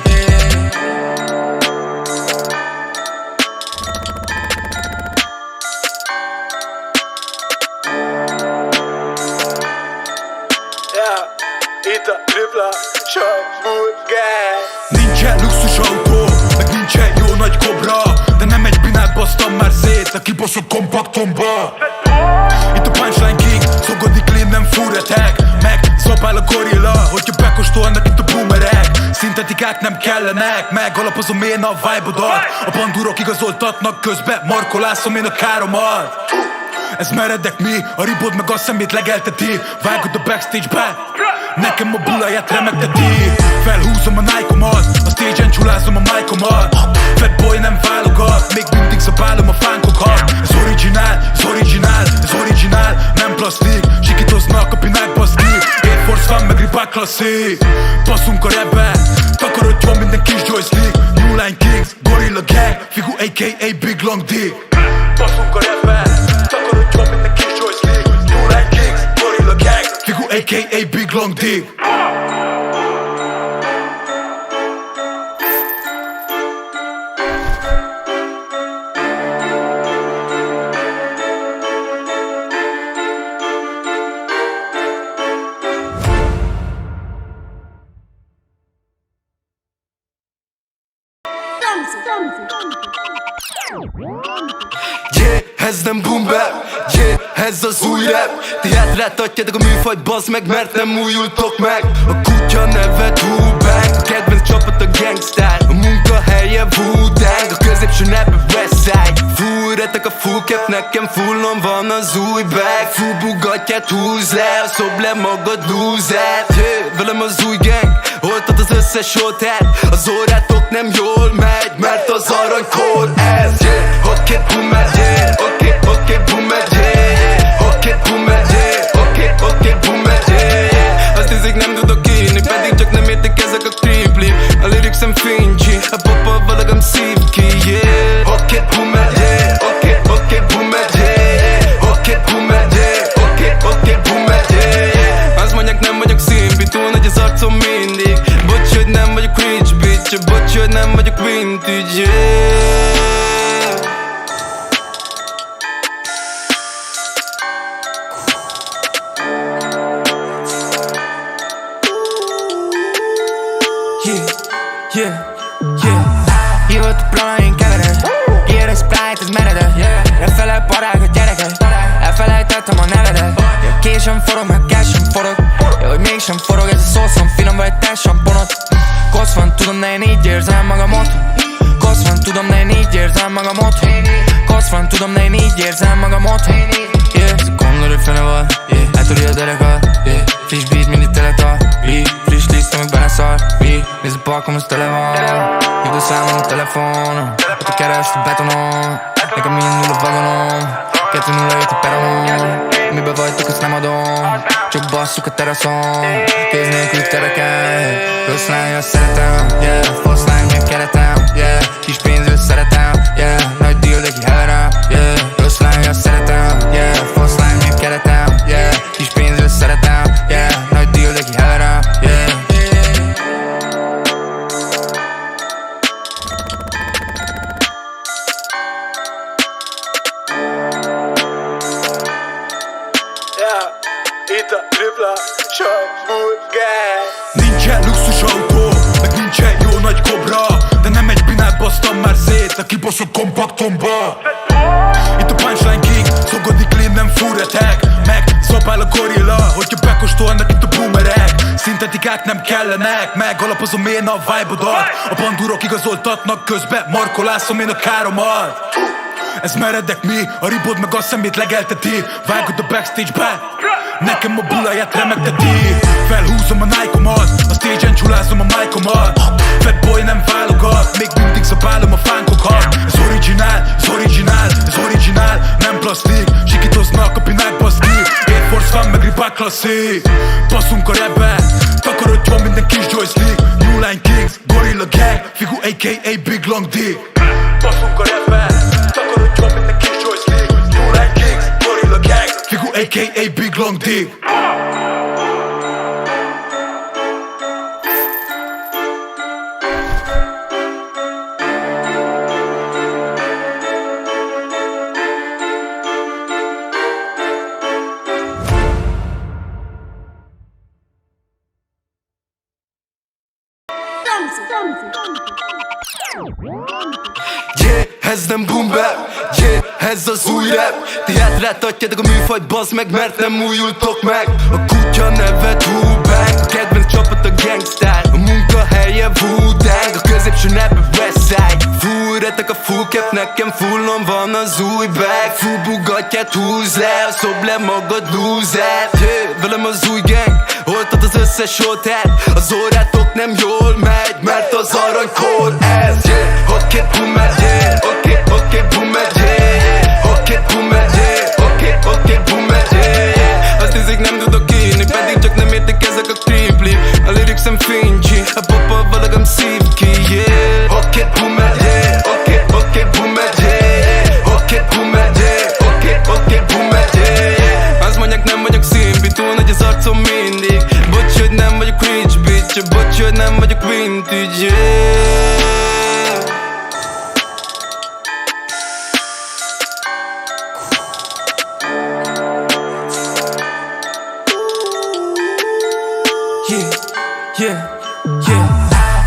Itt a tripla Shamburger. Nincsen luxus autó, meg nincsen jó nagy kobra, de nem egy binát basztam már szét a kibaszott kompaktomba. Itt a punchline king, szogodik clean, nem fúretek. Meg szabál a gorilla, hogyha bekóstolnak itt a boomerek. Szintetikák nem kellenek, megalapozom én a vibe-odat. A bandúrok igazoltatnak, közben markolászom én a káromat. Ez meredek mi, a ribod meg a szemét legelteti. Vágod a backstage-be, nekem a buláját remegteti. Felhúzom a Nike-omat, a stage-en csulázom a mic-omat. Fat boy nem válogat, még mindig zabálom a fánkokat. Ez originál, ez originál, ez originál, nem plastik. Sikítoznak a pinák baszki, Air Force van meg Reebok klasszik. Baszunk a rapbe, takarodjon minden kis joystick. New Line Kings, Gorilla Gang, Figu a.k.a. Big Long Dick. Baszunk a rapbe, takarodjon minden kis joystick. New Line Kings, Gorilla Gang, Figu a.k.a. Big Long Dick. Yeah, ez nem boom bap, yeah, ez az új rap. Ti hátráltatjátok a műfajt, bazd meg, mert nem újultok meg. A kutya neve Tupac, a kedvenc csapat a Gangstar, a munkahelye Wu-Tang, a középső neve Westside. Fújretek a full cap, nekem fullon van az új bag. Full Bugattyát húz le, szob le magad loser. Yeah, velem az új gang, oltad az összes oltát. Az órátok nem jól megy, mert az aranykor ez. Yeah, oké, boomer, yeah, oké, boomer, yeah, oké, boomer, yeah, oké, boomer, yeah. Azt hiszik nem tudok írni, pedig csak nem értek ezek a creeply. A lyricsem fincsi, a popa valagam szív ki, yeah. Oké, boomer, yeah, oké, boomer, yeah, oké, boomer, yeah, oké, boomer, yeah. Azt mondják nem vagyok szimpi, túl nagy az arcom mindig. Bocs, hogy nem vagyok rich bitch, bocs, hogy nem vagyok vintage, yeah. Hívott a plana, én kevered. Ír a Sprite, ez meredek. Lefele parák a gyerekek. Elfelejtettem a nevedet. Késem forog, meg kásem forog. Hogy mégsem forog, ez a szószom finom, vagy te samponod. Kosz van, tudom, de én így érzem magamot. Kosz van, tudom, de én így érzem magamot. Kosz van, tudom, de én így érzem magamot. Gondolod, hogy fene vagy, eltörli a derekat. Friss beat, mindig teletal. Friss liszt, amíg beleszar. Nézd a parkom, az tele van. Hívd a számon a telefonon. Ott a keresd a betonon. Nekem mind nulla vagonom. 2-0 a peronon. Mibe vagytok, azt nem adom. Csak basszuk a teraszon. Kéz nélkül tereken. Rossz lány, azt szeretem, yeah. Fasz lány, meg keretem, yeah. Kis pénzről szeretem, yeah. Nagy deal, de ki heverem, yeah. Rossz lány, azt szeretem, yeah. Fasz lány, meg keretem, yeah. Kis pénzről szeretem, yeah. Nagy deal, de ki heverem, yeah. Itt a tripla shot burger. Nincsen luxus autó, meg nincsen jó nagy kobra, de nem egy binát basztam már szét a kibaszott kompaktomba. Itt a punchline king, szogodi clean, nem fúretek. Meg zabál a gorilla, hogyha bekóstolnak itt a boomerek. Szintetikák nem kellenek, megalapozom én a vibe-odat. A bandúrok igazoltatnak, közben markolászom én a káromat. Ez meredek mi, a ribod meg a szemét legelteti. Vágod a backstage-be, nekem a buláját remegteti. Felhúzom a Nike-omat, a stage-en csulázom a mic-omat. Fat boy nem válogat, még mindig zabálom a fánkokat. Ez originál, ez originál, ez originál, nem plastik. Sikítoznak a pinák baszki, Air Force van meg Reebok klasszik. Baszunk a rapbe, takarodjon minden kis joystick. New Line Kings, Gorilla Gang, Figu a.k.a. Big Long Dick. Baszunk a rapbe, takarodjon minden kis joystick. New Line Kings, Gorilla Gang, Figu a.k.a. Big Long Dick. Yeah, ez nem boom bap, yeah, ez az új rap. Ti hátráltatjátok a műfajt, bazd meg, mert nem újultok meg. A kutya neve Tupac, a kedvenc csapat a Gangstar, a munkahelye Wu-Tang, a középső neve Westside. Fújretek Fúretek a full cap, nekem fullon van az új bag. Full Bugattyát húz le, szob le magad loser. Velem az új gang, oltad az összes oltát. Az órátok nem jól megy, mert az aranykód ez. Oké, boomer, oké, boomer, oké, boomer, oké, boomer. Azt hiszik nem tudok írni, pedig csak nem értek ezek a kripli. A lyricsen fincsi, a popa valagam szív ki, yeah. Oké, boomer, oké, boomer, oké, boomer, oké, boomer. Azt mondják nem vagyok szimpi, túl nagy az arcom mindig. Bocs, hogy nem vagyok rich bitch, bocs, hogy nem vagyok vintage, yeah.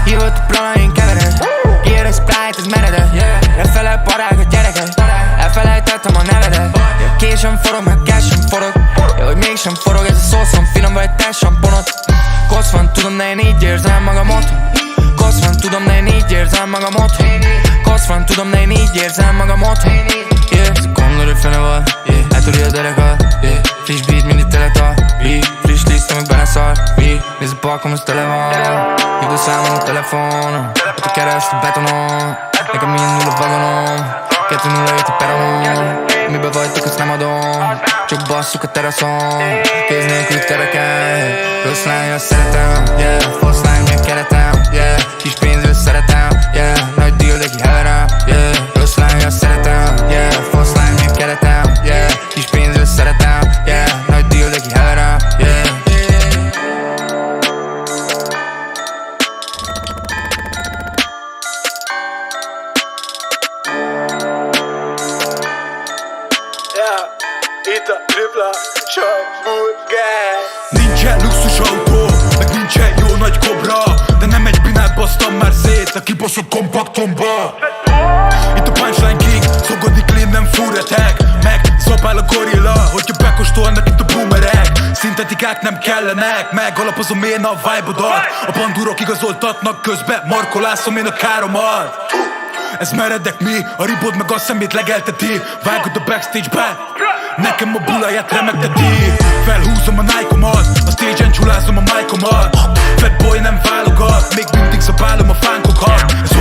Hívott a plana, én kevered. Ír a Sprite, ez meredek. Lefele parák a gyerekek. Elfelejtettem a nevedet. Késem forog, meg késem forog. Hogy mégsem forog, ez a szószom finom, vagy egy tessamponot. Kosz van, tudom, de én így érzem magam otthon. Kosz van, tudom, de én így érzem magam otthon. Kosz van, tudom, de én így érzem magam otthon. Ez a kondor, fene van. Eltúri a derekat. Friss beat, mindig tele tart. Friss liszt, amíg benne szar. Nézd a parkom, az tele van. Hívd a számom a telefonon. Ott a keresd a betonon. Nekem milyen nulla vagonom. 2-0 jött a peronon. Mibe vagytok, azt nem adom. Csak basszuk a teraszon. Kéz nélkül tereken. Rossz lány, azt szeretem, yeah. Fasz lány, meg keretem, yeah. Kis pénzről szeretem, yeah. Nagy deal, de ki heverem, yeah. Rossz lány, azt szeretem, yeah. Fasz lány, meg keretem, yeah. Kis pénzről szeretem, yeah. Nagy deal, de ki heverem, yeah. Itt a tripla, csak burger. Nincsen luxus autó, meg nincsen jó nagy kobra, de nem egy binát basztam már szét a kibaszott kompaktomba. Itt a punchline king, szogodik clean, nem fúretek. Meg zabál a gorilla, hogyha bekóstolnak itt a boomerek. Szintetikák nem kellenek, megalapozom én a vibe-odat. A bandúrok igazoltatnak közben, markolászom én a káromat. Ez meredek mi, a ribod meg a szemét legelteti. Vágod a backstage-be, nekem a bulaját remegteti. Felhúzom a Nike-omat, a stage-en csulázom a mic-omat. Fat boy nem válogat, még mindig zabálom a fánkokat. Ez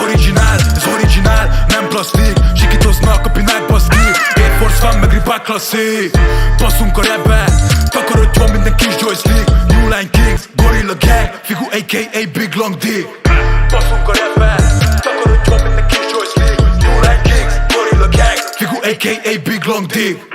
originál, nem plastik. Sikítoznak a pinák baszki, Air Force van meg Reebok klasszik. Basszunk a rapbe, takarodjon minden kis Joyce League. New Line Kings, Gorilla Gang, Figu a.k.a. Big Long Dick. Basszunk a rapbe, takarodjon minden kis Joyce League. New Line Kings, Gorilla Gang, Figu a.k.a. Big Long Dick.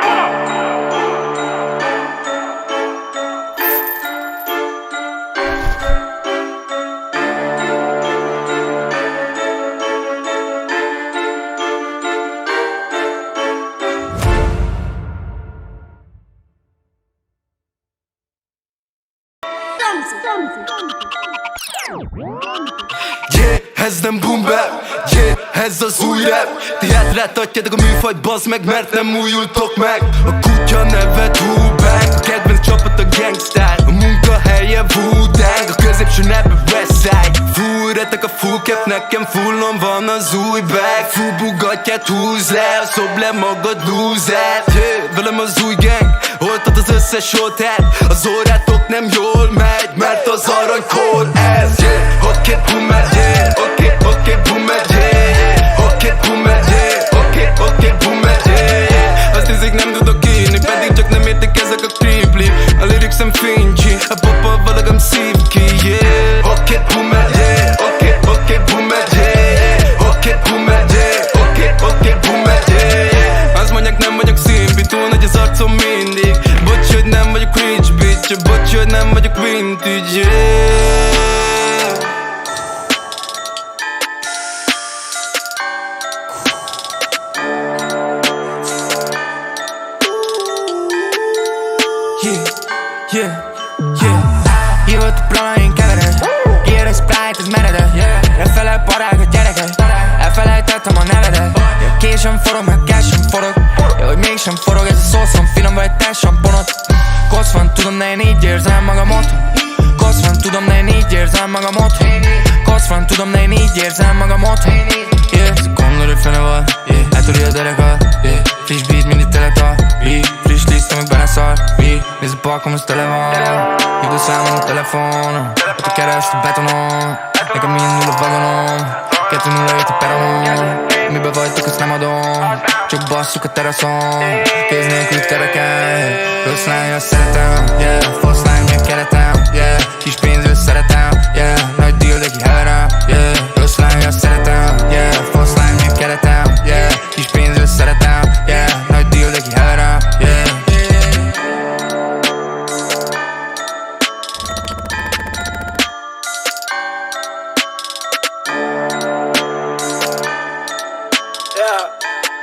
Yeah, ez nem boom bap, yeah, ez az új rap. Ti hátráltatjátok a műfajt, bazd meg, mert nem újultok meg. A kutya neve Tupac, a kedvenc csapat a Gangstar. A munkahelye Wu-Tang, a középső neve Westside. Fúretek a full cap, nekem fullon van az új bag. Full Bugattyát húz le, szob le magad loser. Yeah, velem az új gang, oltad az összes oltát. Az órátok nem jól megy, mert az aranykód ez. Yeah, oké, boomer, oké, boomer, oké, boomer, oké, boomer. Azt hiszik nem tudok írni, pedig csak nem értek ezek a kripli. A lyricsen fincsi, a popa valagam szív ki, yeah. Oké, boomer, oké, boomer, oké, boomer, oké, boomer. Azt mondják nem vagyok szimpi, túl nagy az arcom mindig. Bocs, hogy nem vagyok rich bitch, bocs, hogy nem vagyok vintage, yeah. Hívott a plana, én kevered. Ír a Sprite, ez meredek. Lefele parák a gyerekek. Elfelejtettem a nevedet. Késem forog, meg késem forog. Hogy mégsem forog, ez a szószom finom, vagy egy tessamponot. Kosz van, tudom, de én így érzem magam otthon. Kosz van, tudom, de én így érzem magam otthon. Kosz van, tudom, de én így érzem magam otthon. gondolod, fene van, yeah. Eltúri a derekat, yeah. Friss beat, mindig teleta, friss liszt, amíg benne szar, nézd a parkom, az tele van. Hívd a számom a telefonon, ott a keresd a betonon. Nekem mind nulla vagonom, 2-0 jött a peronon. Mibe vagytok, azt nem adom, csak basszuk a teraszon. Kéz nélkül tereken, rossz lány, azt szeretem, yeah. Fasz lány, meg keretem, yeah. Kis pénzről szeretem, yeah. Nagy deal, de ki heverem, yeah. Rossz lány, azt szeretem, yeah. Fasz lány, meg keretem, yeah. Kis pénzről szeretem, yeah. Nagy deal, de ki heverem, yeah.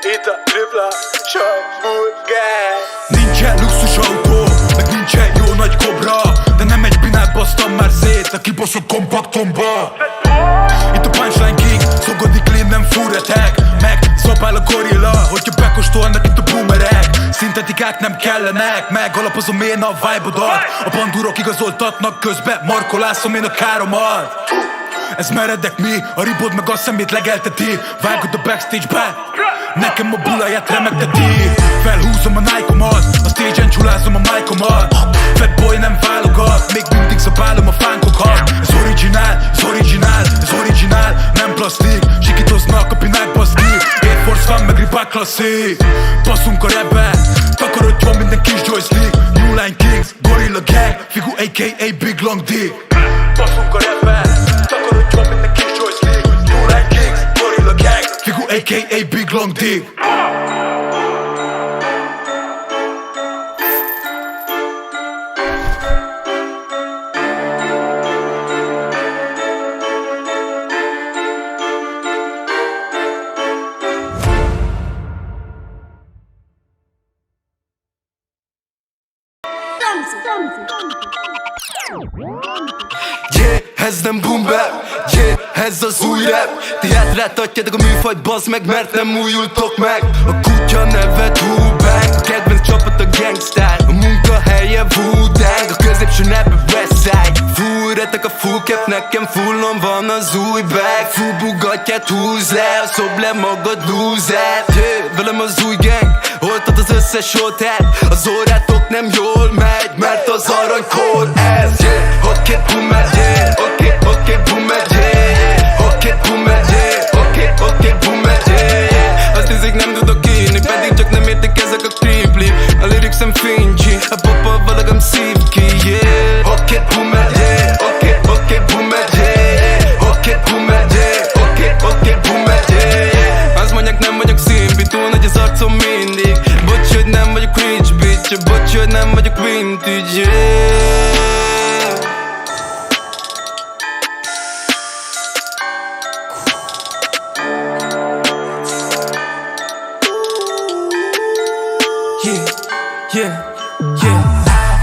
Itt a tripla nincsen luxus autó, meg nincsen jó nagy kobra, de nem egy binát basztam már szét a kibaszott kompaktomba. Itt a punchline king, szogodi clean, nem fúretek. Meg szabál a gorilla, hogyha bekóstolnak itt a boomerek. Szintetikák nem kellenek, megalapozom én a vibe-odat. A bandúrok igazoltatnak, közben markolászom én a káromat. Ez meredek mi, a ribod meg a szemét legelteti. Vágod a backstage-be, nekem a bulaját remegteti. Felhúzom a Nike-omat, a stage-en csulázom a mic-omat. Fat boy nem válogat, még mindig zabálom a fánkokat. Ez originál, ez originál, ez originál, nem plastik. Sikítoznak a pinák baszki, Air Force van meg Reebok klasszik. Baszunk a rapbe, takarodjon minden kis joystick. New Line Kings, Gorilla Gang, Figu a.k.a. Big Long Dick. Baszunk a rapbe, takarodjon minden kis joystick. New Line Kings, Gorilla Gang, Figu a.k.a. Big Long Dick. Yeah, ez nem boom bap, yeah, ez az új rap. Ti hátráltatjátok a műfajt, bazd meg, mert nem újultok meg. A kutya neve Tupac, a kedvenc csapat a Gangstar. A munkahelye Wu-Tang, a középső neve Westside. Fúrretek a full cap, nekem fullon van az új bag. Full bugatját húz le, szob le magad loser. Yeah, velem az új gang, oltad az összes oltát. Az órátok nem jól megy, mert az aranykód ez. Yeah, oké, boomer, yeah, oké, boomer, yeah. Oké, boomer, yeah, oké, boomer, yeah. Azt hiszik nem tudok írni, pedig csak nem értik ezek a creeply. A lyricsem fincsi, a popa valagam szív ki, yeah. Oké, boomer, yeah, oké, boomer, yeah. Oké, boomer, yeah, oké, boomer, yeah. Azt mondják nem vagyok szimpi, túl nagy az arcom mindig. Bocs, hogy nem vagyok rich bitch, bocs, hogy nem vagyok vintage, yeah.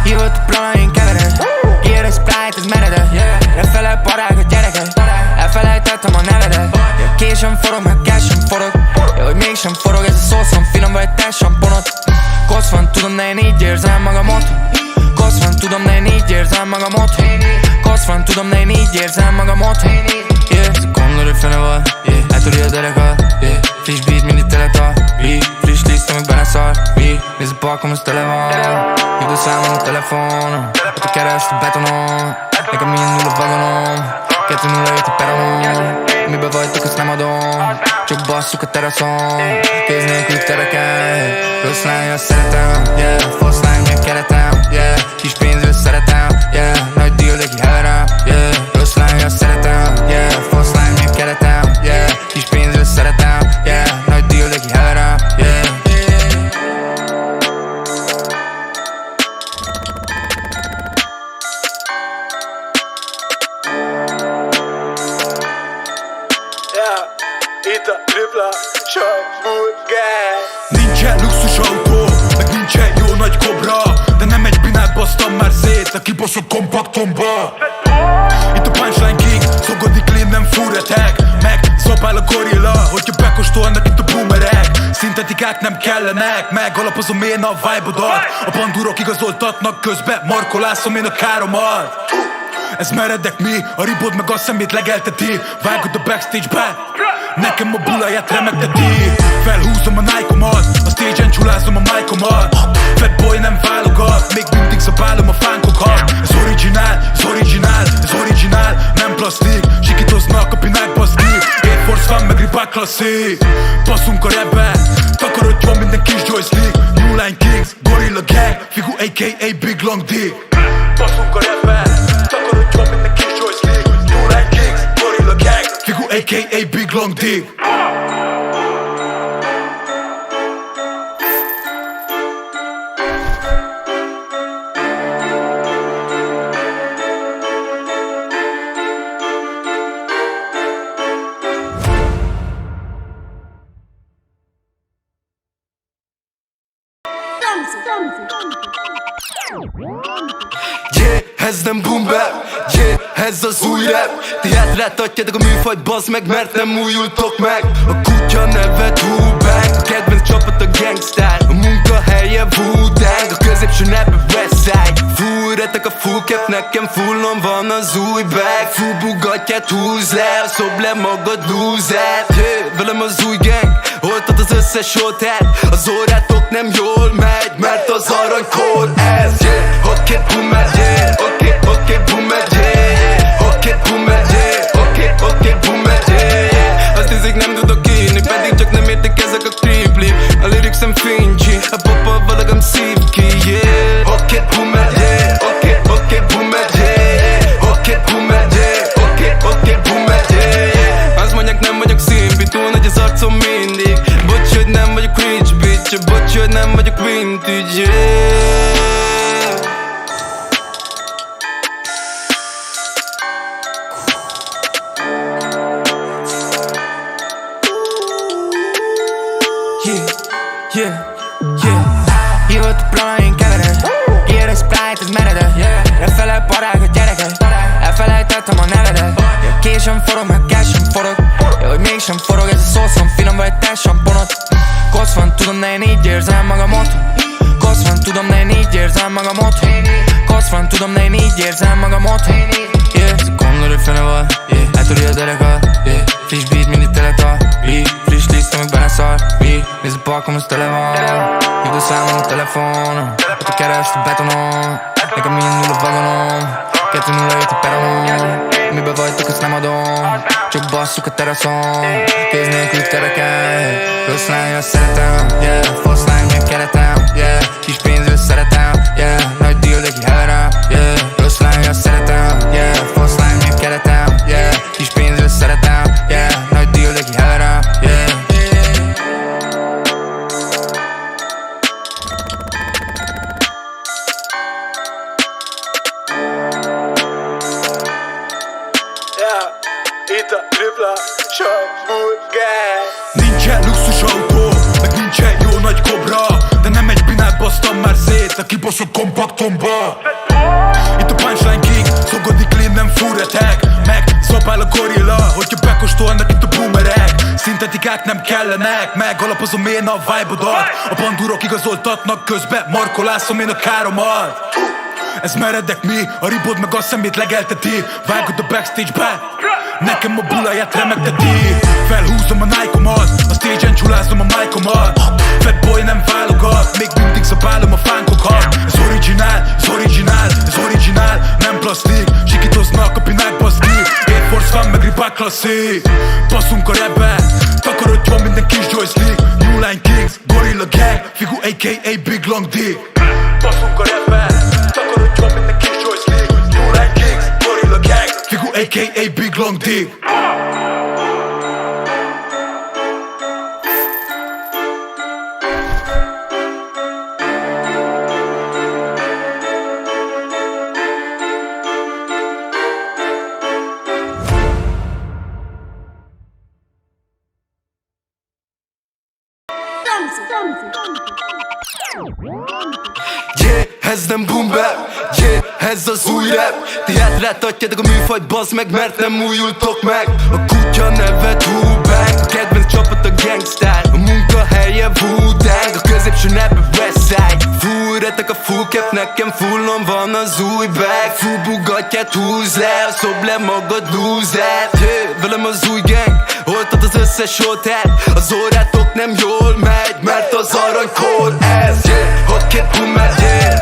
Hívott a plana, én kevered. Gér a Sprite, ez meredek. Lefele parák a gyerekek. Elfelejtettem a nevedet. Késem forog, meg kásem forog. Hogy mégsem forog, ez a szószom finom, vagy te samponod. Kosz van, tudom, de én így érzem magam otthon. Kosz van, tudom, de én így érzem magam otthon. Kosz van, tudom, de én így érzem magam otthon. Yeah, gondolod, fene van, eltúri a derekat. Friss beat, mindig teleta, friss liszt, amíg benne szar. Nézd a parkom, az tele van. Hívd a számom a telefonon, ott a keresd a betonon. Nekem mind nulla vagonom, 2-0 jött a peronon. Mibe vagytok, azt nem adom, csak basszuk a teraszon. Kéz nélkül tereken, rossz lány, azt szeretem, yeah. Fasz lány, meg keretem, yeah. Kis pénzről szeretem, yeah. Nagy deal, de ki heverem, yeah. Rossz lány, azt szeretem, yeah. Fasz lány, meg keretem, yeah. Kis pénzről szeretem, yeah. Nagy deal, de ki heverem, yeah. Itt a tripla nincsen luxus autó, meg nincsen jó nagy kobra, de nem egy binát basztam már szét a kibaszott kompaktomba. Itt a punchline king, szogodi clean, nem fúretek. Meg szabál a gorilla, hogyha bekóstolnak itt a boomerek. Szintetikák nem kellenek, megalapozom én a vibe-odat. A bandúrok igazoltatnak, közben markolászom én a káromat. Ez meredek mi, a ribod meg a szemét legelteti. Vágod a backstage-be, Nekem a buláját remegteti. Felhúzom a Nike-omat, a stage-en csulázom a mic-omat. Fat boy nem válogat, még mindig zabálom a fánkokat. Ez originál, ez originál, ez originál, nem plastik. Sikítoznak a pinák baszki, Air Force van meg Reebok klasszik. Passzunk a rapbe, takarodjon minden kis joystick. New Line Kings, Gorilla Gang, Figu a.k.a. Big Long Dick. Passzunk a rapbe, takarodjon minden kis joystick. New Line Kings, Gorilla Gang, Figu a.k.a. Big Long Dick. Yeah, ez nem boom bap, yeah, ez az új rap. Ti átláthatjátok a műfajt, bazd meg, mert nem újultok meg. A kutya neve Tupac, a kedvenc csapat a Gangstar, a munkahelye Wu-Tang, a középső neve Westside. Fúrretek a full cap, nekem fullon van az új bag. Full Bugattyát húz le, szob le magad loser. Yeah, velem az új gang, oltad az összes oltát. Az órátok nem jól megy, mert az aranykor ez. Yeah, oké, boomer, yeah, oké, boomer, yeah, oké, boomer, yeah, oké, boomer, yeah. Azt hiszik nem tudok írni, pedig csak nem értek ezek a kripli. A lyrics-em fincsi, a popa valagam szív ki, yeah. Oké, boomer, yeah, oké, boomer, yeah, oké, boomer, yeah, oké, boomer, yeah. Azt mondják nem vagyok szimpi, túl nagy az arcom mindig. Bocs, hogy nem vagyok rich bitch, bocs, hogy nem vagyok vintage, yeah. Hívott a plana, én kevered. Ír a Sprite, ez meredek. Lefele parák a gyerekek. Elfelejtettem a nevedet. Késem forog, meg kásem forog. Ja, hogy mégsem forog, ez a szószom finom, vagy egy társamponot. Kosz van, tudom, de én így érzem magam otthon. Kosz van, tudom, de én így érzem magam otthon. Kosz van, tudom, de én így érzem magam otthon. Yeah, ez a kondori fene van. Yeah, eltöri a derekat. Yeah, friss beat, mindig teletal. Friss lista, meg benne szar. Nézd a parkom, az tele van. Hívd a számom a telefonon. Ott a keresd a betonon. Nekem minden nulla vagonom. 2-0 jött a peronon. Mibe vagytok, azt nem adom. Csak basszuk a teraszon. Kéz nélkül tereken. Rossz lány, azt szeretem. Yeah, fasz lány, meg keretem. Yeah, kis pénzről szeretem. Yeah, nagy deal, de ki heverem. Yeah, rossz lány, azt szeretem. Yeah, fasz lány, meg keretem. Yeah, kis pénzről szeretem. Yeah, nagy deal, de ki heverem. Yeah. Itt a tripla Sambulgár. Nincsen luxus autó, meg nincsen jó nagy kobra, de nem egy binát basztam már szét a kibaszott kompaktomba. Itt a punchline king, szogodi clean, nem fúretek. Meg szabál a gorilla, hogyha bekóstolnak itt a boomerek. Szintetikák nem kellenek, megalapozom én a vibe-odat. A bandurok igazoltatnak, közben markolászom én a káromat. Ez meredek mi, a ribod meg a szemét legelteti. Vágod a backstage-be, nekem a buláját remegteti. Felhúzom a Nike-omat, a stage-en csulázom a mic-omat. Fat boy nem válogat, még mindig zabálom a fánkokat. Ez originál, ez originál, ez originál, nem plastik. Sikítoznak a pinák baszki, Air Force van meg Reebok klasszik. Passzunk a rapbe, takarodjon minden kis joystick. New Line Kings, Gorilla Gang, Figu a.k.a. Big Long Dick. Passzunk a rapbe, takarodjon minden kis joystick. New Line Kings, Gorilla Gang, Figu a.k.a. Big Long Dick. Yeah, ez nem boom bap, yeah, ez az új rap. Ti átláthatjátok a műfajt, bazd meg, mert nem újultok meg. A kutya neve Tupac, a kedvenc csapat a Gangstar, a munkahelye Wu-Tang, a középső neve Westside. Fúrretek a full cap, nekem fullon van az új bag. Full Bugattyát húz le, szob le magad loser. Yeah, velem az új gang, oltad az összes összes hotel. Az órátok nem jól megy, mert az aranykor ez. Yeah, oké, boomer, yeah,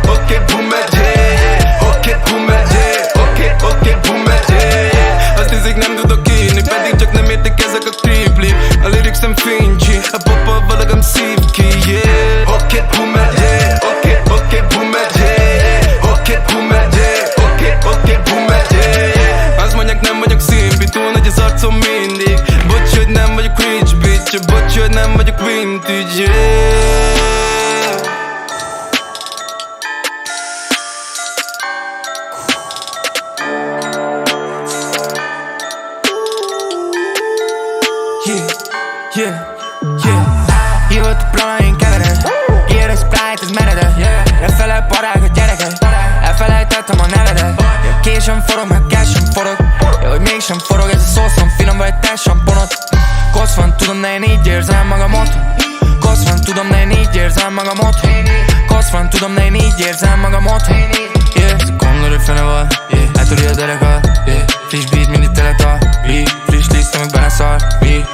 oké, boomer, yeah, oké, boomer, yeah, oké, boomer, yeah. Azt hiszik nem tudok írni, pedig csak nem értek ezek a creeply. A lyrics nem fincsi, a popa valagam szív ki, yeah. Oké, boomer, yeah, oké, boomer, yeah, oké, boomer, yeah, oké, boomer, yeah. Azt mondják nem vagyok szimpi, túl nagy az arcom mindig. Bocs, hogy nem vagyok rich bitch, bocs, hogy nem vagyok vintage, yeah. Hívott a plana, én kevered. Ír a Sprite, ez meredek. Lefele parák a gyerekek. Elfelejtettem a nevedet. Késem forog, meg kásem forog. Hogy mégsem forog, ez a szószom finom, vagy te samponod. Kosz van, tudom, de én így érzem magamot. Kosz van, tudom, de én így érzem magamot. Kosz van, tudom, de én így érzem magamot. Gondolod, hogy fene vagy. Eltudja a derekat. Friss beat, mindig teleta. Friss liszt, amik benne szar.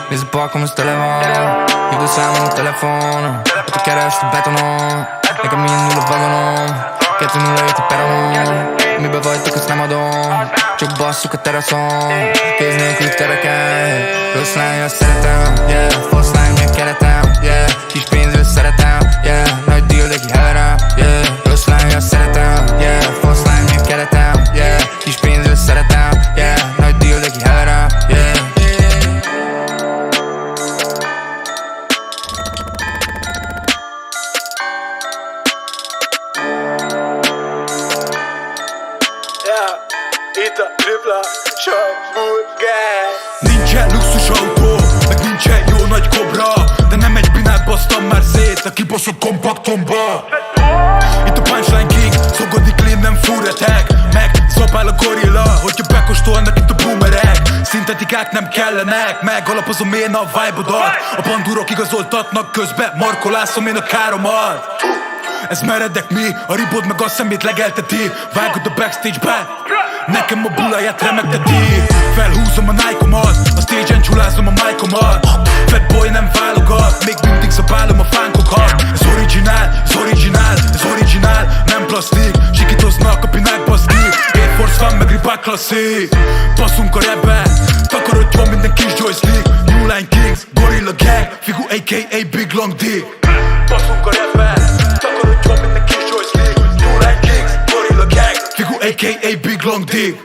Nézd a parkom, az tele van. Hívd a számon a telefonom. Ott a keresd a betonon. Nekem mind null a vagonom. 2-0 a peronon. Mibe vagytok, azt nem adom. Csak basszuk a teraszon. Kéz nélkül tereken. Rossz lány, azt szeretem. Yeah, fasz lány, meg keretem. Yeah, kis pénzről szeretem. Yeah, nagy deal, de ki heverem. Yeah, rossz lány, azt szeretem. Yeah, fasz lány, meg keretem. Yeah, kis pénzről szeretem. Yeah, nagy deal, de ki heverem. Yeah. Itt a tripla shot burger. Nincsen luxus autó, meg nincsen jó nagy kobra, de nem egy binát basztam már szét a kibaszott kompaktomba. Itt a punchline king, szogodi clean, nem furretek. Meg zabál a gorilla, hogyha bekóstolnak itt a boomerek. Szintetikák nem kellenek, megalapozom én a vibe-odat. A bandúrok igazoltatnak, közben markolászom én a káromat. Ez meredek mi, a ribod meg a szemét legelteti. Vágod a backstage-be, nekem a bulaját remegteti. Felhúzom a Nike-omat, a stage-en csulázom a mic-omat. Fat boy nem válogat, még mindig zabálom a fánkokat. Ez originál, ez originál, ez originál, nem plastik. Sikítoznak a pinák baszki, Air Force van meg Reebok klasszik. Baszunk a rapbe, takarodjon minden kis joystick. New Line Kings, Gorilla Gang, Figu a.k.a. Big Long Dick. Baszunk a rapbe, takarodjon minden kis joystick. New Line Kings, Gorilla Gang, Figu a.k.a. Big Long Dick.